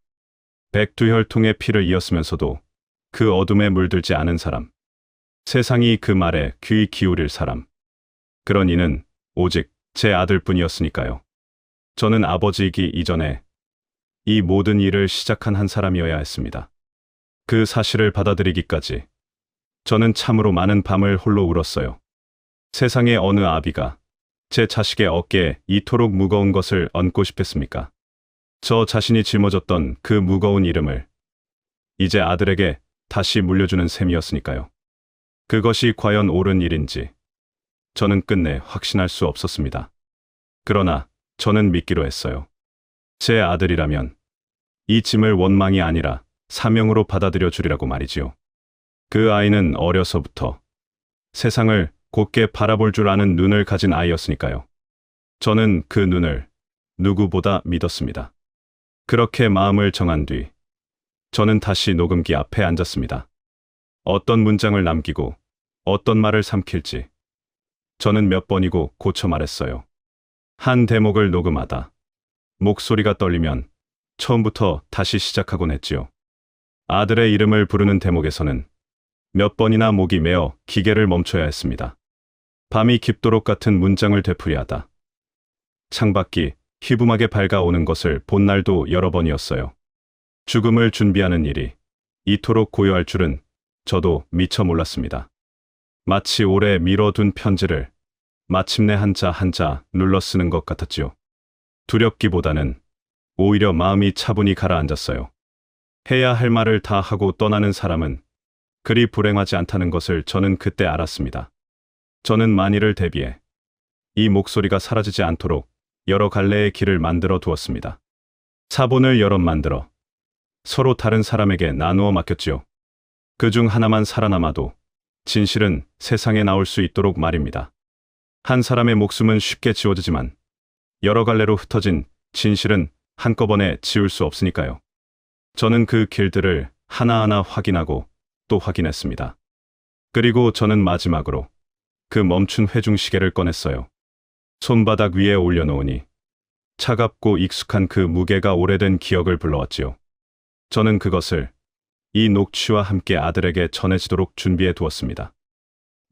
S1: 백두혈통의 피를 이었으면서도 그 어둠에 물들지 않은 사람. 세상이 그 말에 귀 기울일 사람. 그런 이는 오직 제 아들뿐이었으니까요. 저는 아버지이기 이전에 이 모든 일을 시작한 한 사람이어야 했습니다. 그 사실을 받아들이기까지 저는 참으로 많은 밤을 홀로 울었어요. 세상의 어느 아비가 제 자식의 어깨에 이토록 무거운 것을 얹고 싶겠습니까? 저 자신이 짊어졌던 그 무거운 이름을 이제 아들에게 다시 물려주는 셈이었으니까요. 그것이 과연 옳은 일인지 저는 끝내 확신할 수 없었습니다. 그러나 저는 믿기로 했어요. 제 아들이라면 이 짐을 원망이 아니라 사명으로 받아들여 주리라고 말이지요. 그 아이는 어려서부터 세상을 곧게 바라볼 줄 아는 눈을 가진 아이였으니까요. 저는 그 눈을 누구보다 믿었습니다. 그렇게 마음을 정한 뒤 저는 다시 녹음기 앞에 앉았습니다. 어떤 문장을 남기고 어떤 말을 삼킬지 저는 몇 번이고 고쳐 말했어요. 한 대목을 녹음하다 목소리가 떨리면 처음부터 다시 시작하곤 했지요. 아들의 이름을 부르는 대목에서는 몇 번이나 목이 메어 기계를 멈춰야 했습니다. 밤이 깊도록 같은 문장을 되풀이하다 창밖이 희붐하게 밝아오는 것을 본 날도 여러 번이었어요. 죽음을 준비하는 일이 이토록 고요할 줄은 저도 미처 몰랐습니다. 마치 오래 미뤄둔 편지를 마침내 한자 한자 눌러 쓰는 것 같았지요. 두렵기보다는 오히려 마음이 차분히 가라앉았어요. 해야 할 말을 다 하고 떠나는 사람은 그리 불행하지 않다는 것을 저는 그때 알았습니다. 저는 만일을 대비해 이 목소리가 사라지지 않도록 여러 갈래의 길을 만들어 두었습니다. 사본을 여럿 만들어 서로 다른 사람에게 나누어 맡겼지요. 그중 하나만 살아남아도 진실은 세상에 나올 수 있도록 말입니다. 한 사람의 목숨은 쉽게 지워지지만 여러 갈래로 흩어진 진실은 한꺼번에 지울 수 없으니까요. 저는 그 길들을 하나하나 확인하고 또 확인했습니다. 그리고 저는 마지막으로 그 멈춘 회중시계를 꺼냈어요. 손바닥 위에 올려놓으니 차갑고 익숙한 그 무게가 오래된 기억을 불러왔지요. 저는 그것을 이 녹취와 함께 아들에게 전해지도록 준비해 두었습니다.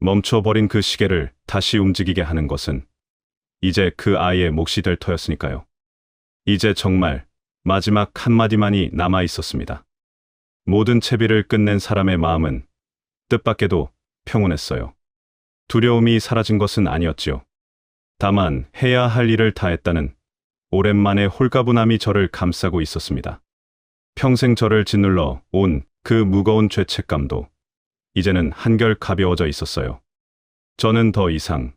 S1: 멈춰버린 그 시계를 다시 움직이게 하는 것은 이제 그 아이의 몫이 될 터였으니까요. 이제 정말 마지막 한마디만이 남아 있었습니다. 모든 채비를 끝낸 사람의 마음은 뜻밖에도 평온했어요. 두려움이 사라진 것은 아니었지요. 다만 해야 할 일을 다했다는 오랜만의 홀가분함이 저를 감싸고 있었습니다. 평생 저를 짓눌러 온 그 무거운 죄책감도 이제는 한결 가벼워져 있었어요. 저는 더 이상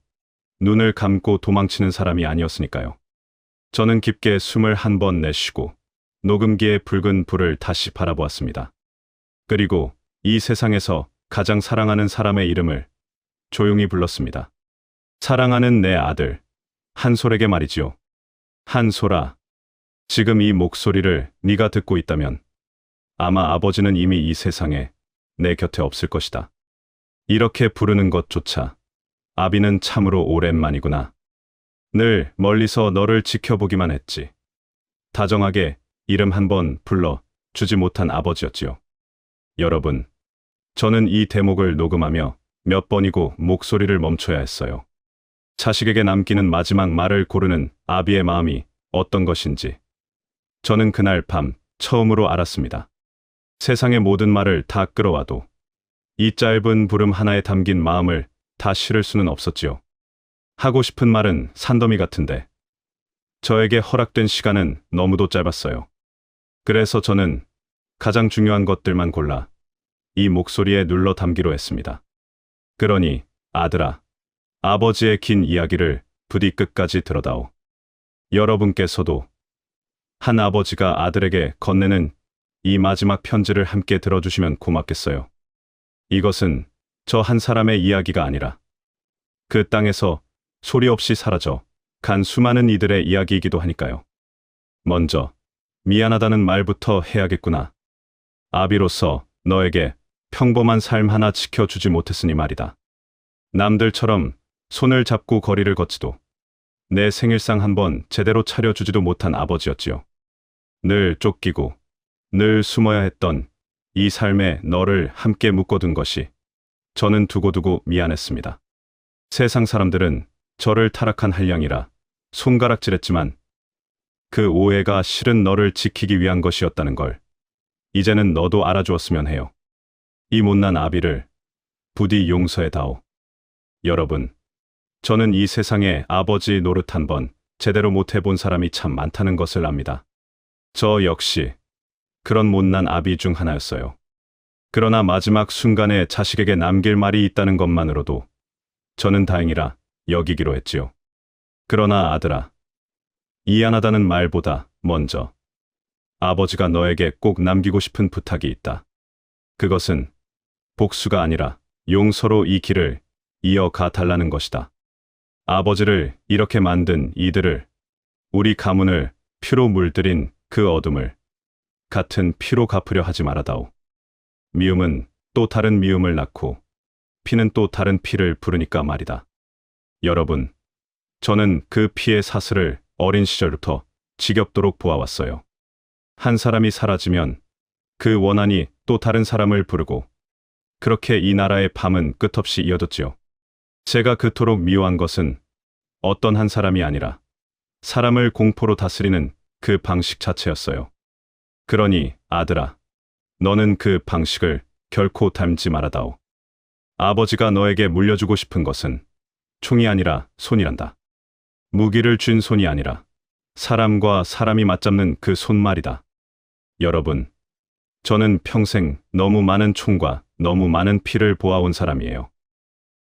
S1: 눈을 감고 도망치는 사람이 아니었으니까요. 저는 깊게 숨을 한 번 내쉬고 녹음기의 붉은 불을 다시 바라보았습니다. 그리고 이 세상에서 가장 사랑하는 사람의 이름을 조용히 불렀습니다. 사랑하는 내 아들, 한솔에게 말이지요. 한솔아, 지금 이 목소리를 네가 듣고 있다면 아마 아버지는 이미 이 세상에 내 곁에 없을 것이다. 이렇게 부르는 것조차 아비는 참으로 오랜만이구나. 늘 멀리서 너를 지켜보기만 했지. 다정하게 이름 한 번 불러 주지 못한 아버지였지요. 여러분, 저는 이 대목을 녹음하며 몇 번이고 목소리를 멈춰야 했어요. 자식에게 남기는 마지막 말을 고르는 아비의 마음이 어떤 것인지 저는 그날 밤 처음으로 알았습니다. 세상의 모든 말을 다 끌어와도 이 짧은 부름 하나에 담긴 마음을 다 실을 수는 없었지요. 하고 싶은 말은 산더미 같은데 저에게 허락된 시간은 너무도 짧았어요. 그래서 저는 가장 중요한 것들만 골라 이 목소리에 눌러 담기로 했습니다. 그러니 아들아, 아버지의 긴 이야기를 부디 끝까지 들어다오. 여러분께서도 한 아버지가 아들에게 건네는 이 마지막 편지를 함께 들어주시면 고맙겠어요. 이것은 저 한 사람의 이야기가 아니라 그 땅에서 소리 없이 사라져 간 수많은 이들의 이야기이기도 하니까요. 먼저 미안하다는 말부터 해야겠구나. 아비로서 너에게 평범한 삶 하나 지켜주지 못했으니 말이다. 남들처럼 손을 잡고 거리를 걷지도 내 생일상 한번 제대로 차려주지도 못한 아버지였지요. 늘 쫓기고 늘 숨어야 했던 이 삶에 너를 함께 묶어둔 것이 저는 두고두고 미안했습니다. 세상 사람들은 저를 타락한 한량이라 손가락질했지만 그 오해가 실은 너를 지키기 위한 것이었다는 걸 이제는 너도 알아주었으면 해요. 이 못난 아비를 부디 용서해다오. 여러분, 저는 이 세상에 아버지 노릇 한 번 제대로 못 해본 사람이 참 많다는 것을 압니다. 저 역시 그런 못난 아비 중 하나였어요. 그러나 마지막 순간에 자식에게 남길 말이 있다는 것만으로도 저는 다행이라 여기기로 했지요. 그러나 아들아, 미안하다는 말보다 먼저 아버지가 너에게 꼭 남기고 싶은 부탁이 있다. 그것은 복수가 아니라 용서로 이 길을 이어가 달라는 것이다. 아버지를 이렇게 만든 이들을, 우리 가문을 피로 물들인 그 어둠을 같은 피로 갚으려 하지 말아다오. 미움은 또 다른 미움을 낳고 피는 또 다른 피를 부르니까 말이다. 여러분, 저는 그 피의 사슬을 어린 시절부터 지겹도록 보아왔어요. 한 사람이 사라지면 그 원한이 또 다른 사람을 부르고 그렇게 이 나라의 밤은 끝없이 이어졌지요. 제가 그토록 미워한 것은 어떤 한 사람이 아니라 사람을 공포로 다스리는 그 방식 자체였어요. 그러니 아들아, 너는 그 방식을 결코 닮지 말아다오. 아버지가 너에게 물려주고 싶은 것은 총이 아니라 손이란다. 무기를 쥔 손이 아니라 사람과 사람이 맞잡는 그 손말이다. 여러분, 저는 평생 너무 많은 총과 너무 많은 피를 보아온 사람이에요.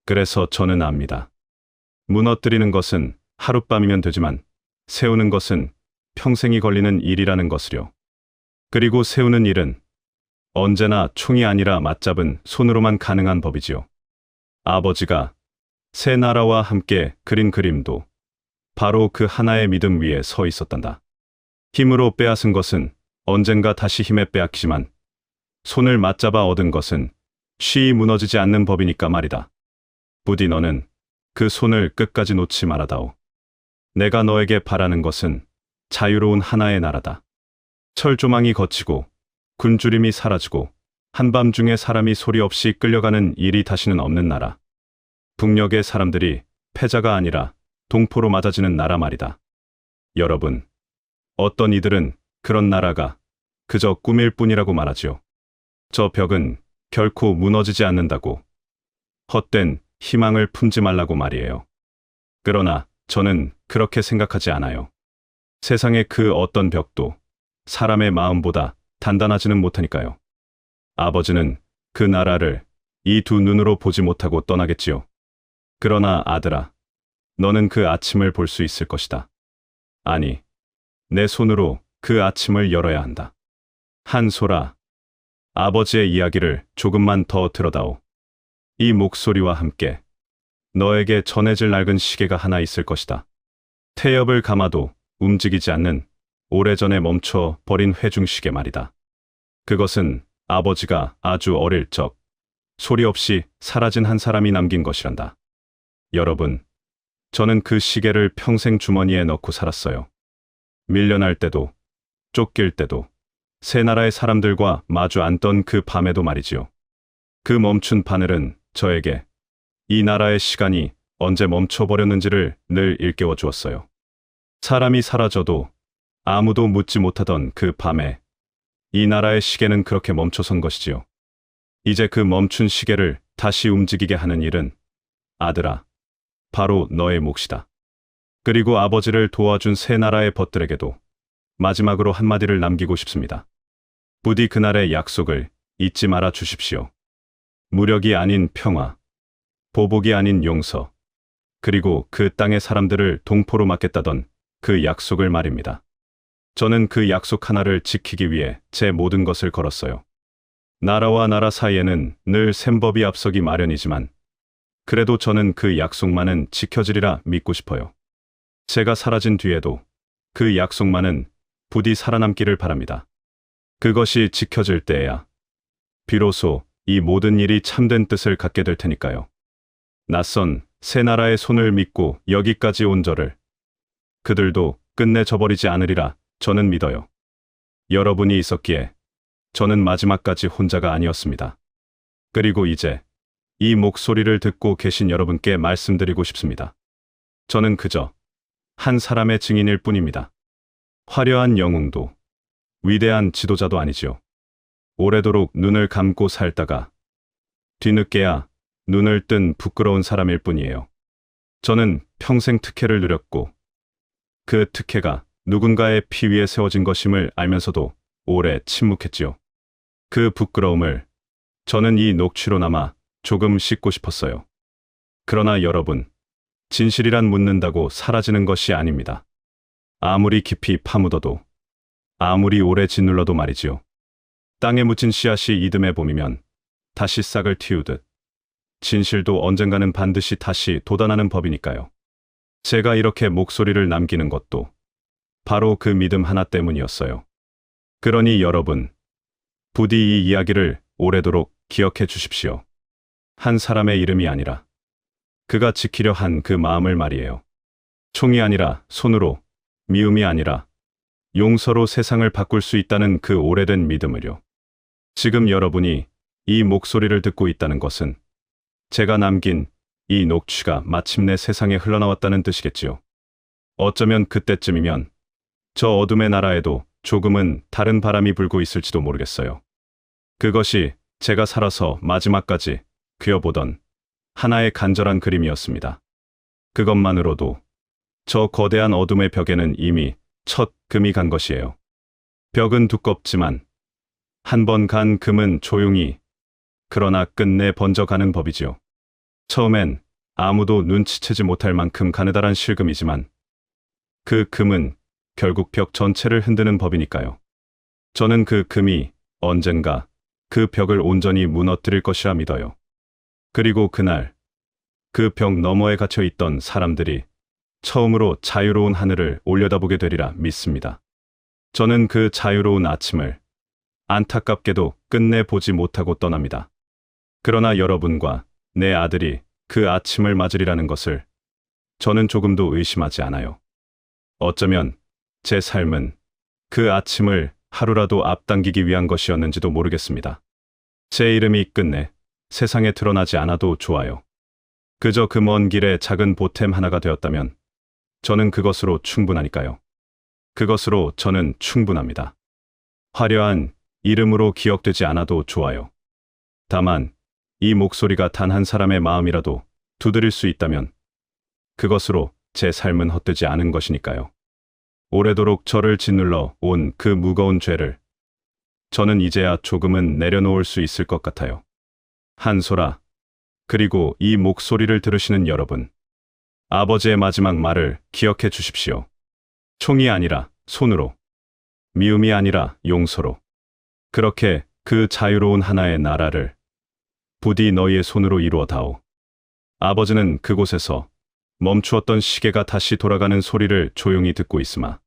S1: 그래서 저는 압니다. 무너뜨리는 것은 하룻밤이면 되지만 세우는 것은 평생이 걸리는 일이라는 것을요. 그리고 세우는 일은 언제나 총이 아니라 맞잡은 손으로만 가능한 법이지요. 아버지가 새 나라와 함께 그린 그림도 바로 그 하나의 믿음 위에 서 있었단다. 힘으로 빼앗은 것은 언젠가 다시 힘에 빼앗기지만 손을 맞잡아 얻은 것은 쉬이 무너지지 않는 법이니까 말이다. 부디 너는 그 손을 끝까지 놓지 말아다오. 내가 너에게 바라는 것은 자유로운 하나의 나라다. 철조망이 거치고 굶주림이 사라지고 한밤중에 사람이 소리 없이 끌려가는 일이 다시는 없는 나라. 북녘의 사람들이 패자가 아니라 동포로 맞아지는 나라 말이다. 여러분, 어떤 이들은 그런 나라가 그저 꿈일 뿐이라고 말하지요. 저 벽은 결코 무너지지 않는다고. 헛된 희망을 품지 말라고 말이에요. 그러나 저는 그렇게 생각하지 않아요. 세상의 그 어떤 벽도 사람의 마음보다 단단하지는 못하니까요. 아버지는 그 나라를 이 두 눈으로 보지 못하고 떠나겠지요. 그러나 아들아, 너는 그 아침을 볼 수 있을 것이다. 아니, 내 손으로 그 아침을 열어야 한다. 한솔아, 아버지의 이야기를 조금만 더 들어다오. 이 목소리와 함께 너에게 전해질 낡은 시계가 하나 있을 것이다. 태엽을 감아도 움직이지 않는 오래전에 멈춰 버린 회중시계 말이다. 그것은 아버지가 아주 어릴 적 소리 없이 사라진 한 사람이 남긴 것이란다. 여러분, 저는 그 시계를 평생 주머니에 넣고 살았어요. 밀려날 때도, 쫓길 때도, 새 나라의 사람들과 마주 앉던 그 밤에도 말이지요. 그 멈춘 바늘은 저에게 이 나라의 시간이 언제 멈춰버렸는지를 늘 일깨워 주었어요. 사람이 사라져도 아무도 묻지 못하던 그 밤에 이 나라의 시계는 그렇게 멈춰선 것이지요. 이제 그 멈춘 시계를 다시 움직이게 하는 일은 아들아, 바로 너의 몫이다. 그리고 아버지를 도와준 새 나라의 벗들에게도 마지막으로 한마디를 남기고 싶습니다. 부디 그날의 약속을 잊지 말아 주십시오. 무력이 아닌 평화, 보복이 아닌 용서, 그리고 그 땅의 사람들을 동포로 맡겠다던 그 약속을 말입니다. 저는 그 약속 하나를 지키기 위해 제 모든 것을 걸었어요. 나라와 나라 사이에는 늘 셈법이 앞서기 마련이지만 그래도 저는 그 약속만은 지켜지리라 믿고 싶어요. 제가 사라진 뒤에도 그 약속만은 부디 살아남기를 바랍니다. 그것이 지켜질 때에야 비로소 이 모든 일이 참된 뜻을 갖게 될 테니까요. 낯선 새 나라의 손을 믿고 여기까지 온 저를 그들도 끝내 저버리지 않으리라 저는 믿어요. 여러분이 있었기에 저는 마지막까지 혼자가 아니었습니다. 그리고 이제 이 목소리를 듣고 계신 여러분께 말씀드리고 싶습니다. 저는 그저 한 사람의 증인일 뿐입니다. 화려한 영웅도 위대한 지도자도 아니지요. 오래도록 눈을 감고 살다가 뒤늦게야 눈을 뜬 부끄러운 사람일 뿐이에요. 저는 평생 특혜를 누렸고 그 특혜가 누군가의 피 위에 세워진 것임을 알면서도 오래 침묵했지요. 그 부끄러움을 저는 이 녹취로 남아 조금 씻고 싶었어요. 그러나 여러분, 진실이란 묻는다고 사라지는 것이 아닙니다. 아무리 깊이 파묻어도, 아무리 오래 짓눌러도 말이지요. 땅에 묻힌 씨앗이 이듬해 봄이면 다시 싹을 틔우듯 진실도 언젠가는 반드시 다시 돋아나는 법이니까요. 제가 이렇게 목소리를 남기는 것도 바로 그 믿음 하나 때문이었어요. 그러니 여러분, 부디 이 이야기를 오래도록 기억해 주십시오. 한 사람의 이름이 아니라 그가 지키려 한 그 마음을 말이에요. 총이 아니라 손으로, 미움이 아니라 용서로 세상을 바꿀 수 있다는 그 오래된 믿음을요. 지금 여러분이 이 목소리를 듣고 있다는 것은 제가 남긴 이 녹취가 마침내 세상에 흘러나왔다는 뜻이겠지요. 어쩌면 그때쯤이면 저 어둠의 나라에도 조금은 다른 바람이 불고 있을지도 모르겠어요. 그것이 제가 살아서 마지막까지 그려보던 하나의 간절한 그림이었습니다. 그것만으로도 저 거대한 어둠의 벽에는 이미 첫 금이 간 것이에요. 벽은 두껍지만 한 번 간 금은 조용히 그러나 끝내 번져가는 법이지요. 처음엔 아무도 눈치채지 못할 만큼 가느다란 실금이지만 그 금은 결국 벽 전체를 흔드는 법이니까요. 저는 그 금이 언젠가 그 벽을 온전히 무너뜨릴 것이라 믿어요. 그리고 그날 그 벽 너머에 갇혀 있던 사람들이 처음으로 자유로운 하늘을 올려다보게 되리라 믿습니다. 저는 그 자유로운 아침을 안타깝게도 끝내 보지 못하고 떠납니다. 그러나 여러분과 내 아들이 그 아침을 맞으리라는 것을 저는 조금도 의심하지 않아요. 어쩌면 제 삶은 그 아침을 하루라도 앞당기기 위한 것이었는지도 모르겠습니다. 제 이름이 끝내 세상에 드러나지 않아도 좋아요. 그저 그 먼 길에 작은 보탬 하나가 되었다면 저는 그것으로 충분하니까요. 그것으로 저는 충분합니다. 화려한 이름으로 기억되지 않아도 좋아요. 다만 이 목소리가 단 한 사람의 마음이라도 두드릴 수 있다면 그것으로 제 삶은 헛되지 않은 것이니까요. 오래도록 저를 짓눌러 온 그 무거운 죄를 저는 이제야 조금은 내려놓을 수 있을 것 같아요. 한소라, 그리고 이 목소리를 들으시는 여러분, 아버지의 마지막 말을 기억해 주십시오. 총이 아니라 손으로, 미움이 아니라 용서로. 그렇게 그 자유로운 하나의 나라를 부디 너희의 손으로 이루어 다오. 아버지는 그곳에서 멈추었던 시계가 다시 돌아가는 소리를 조용히 듣고 있으마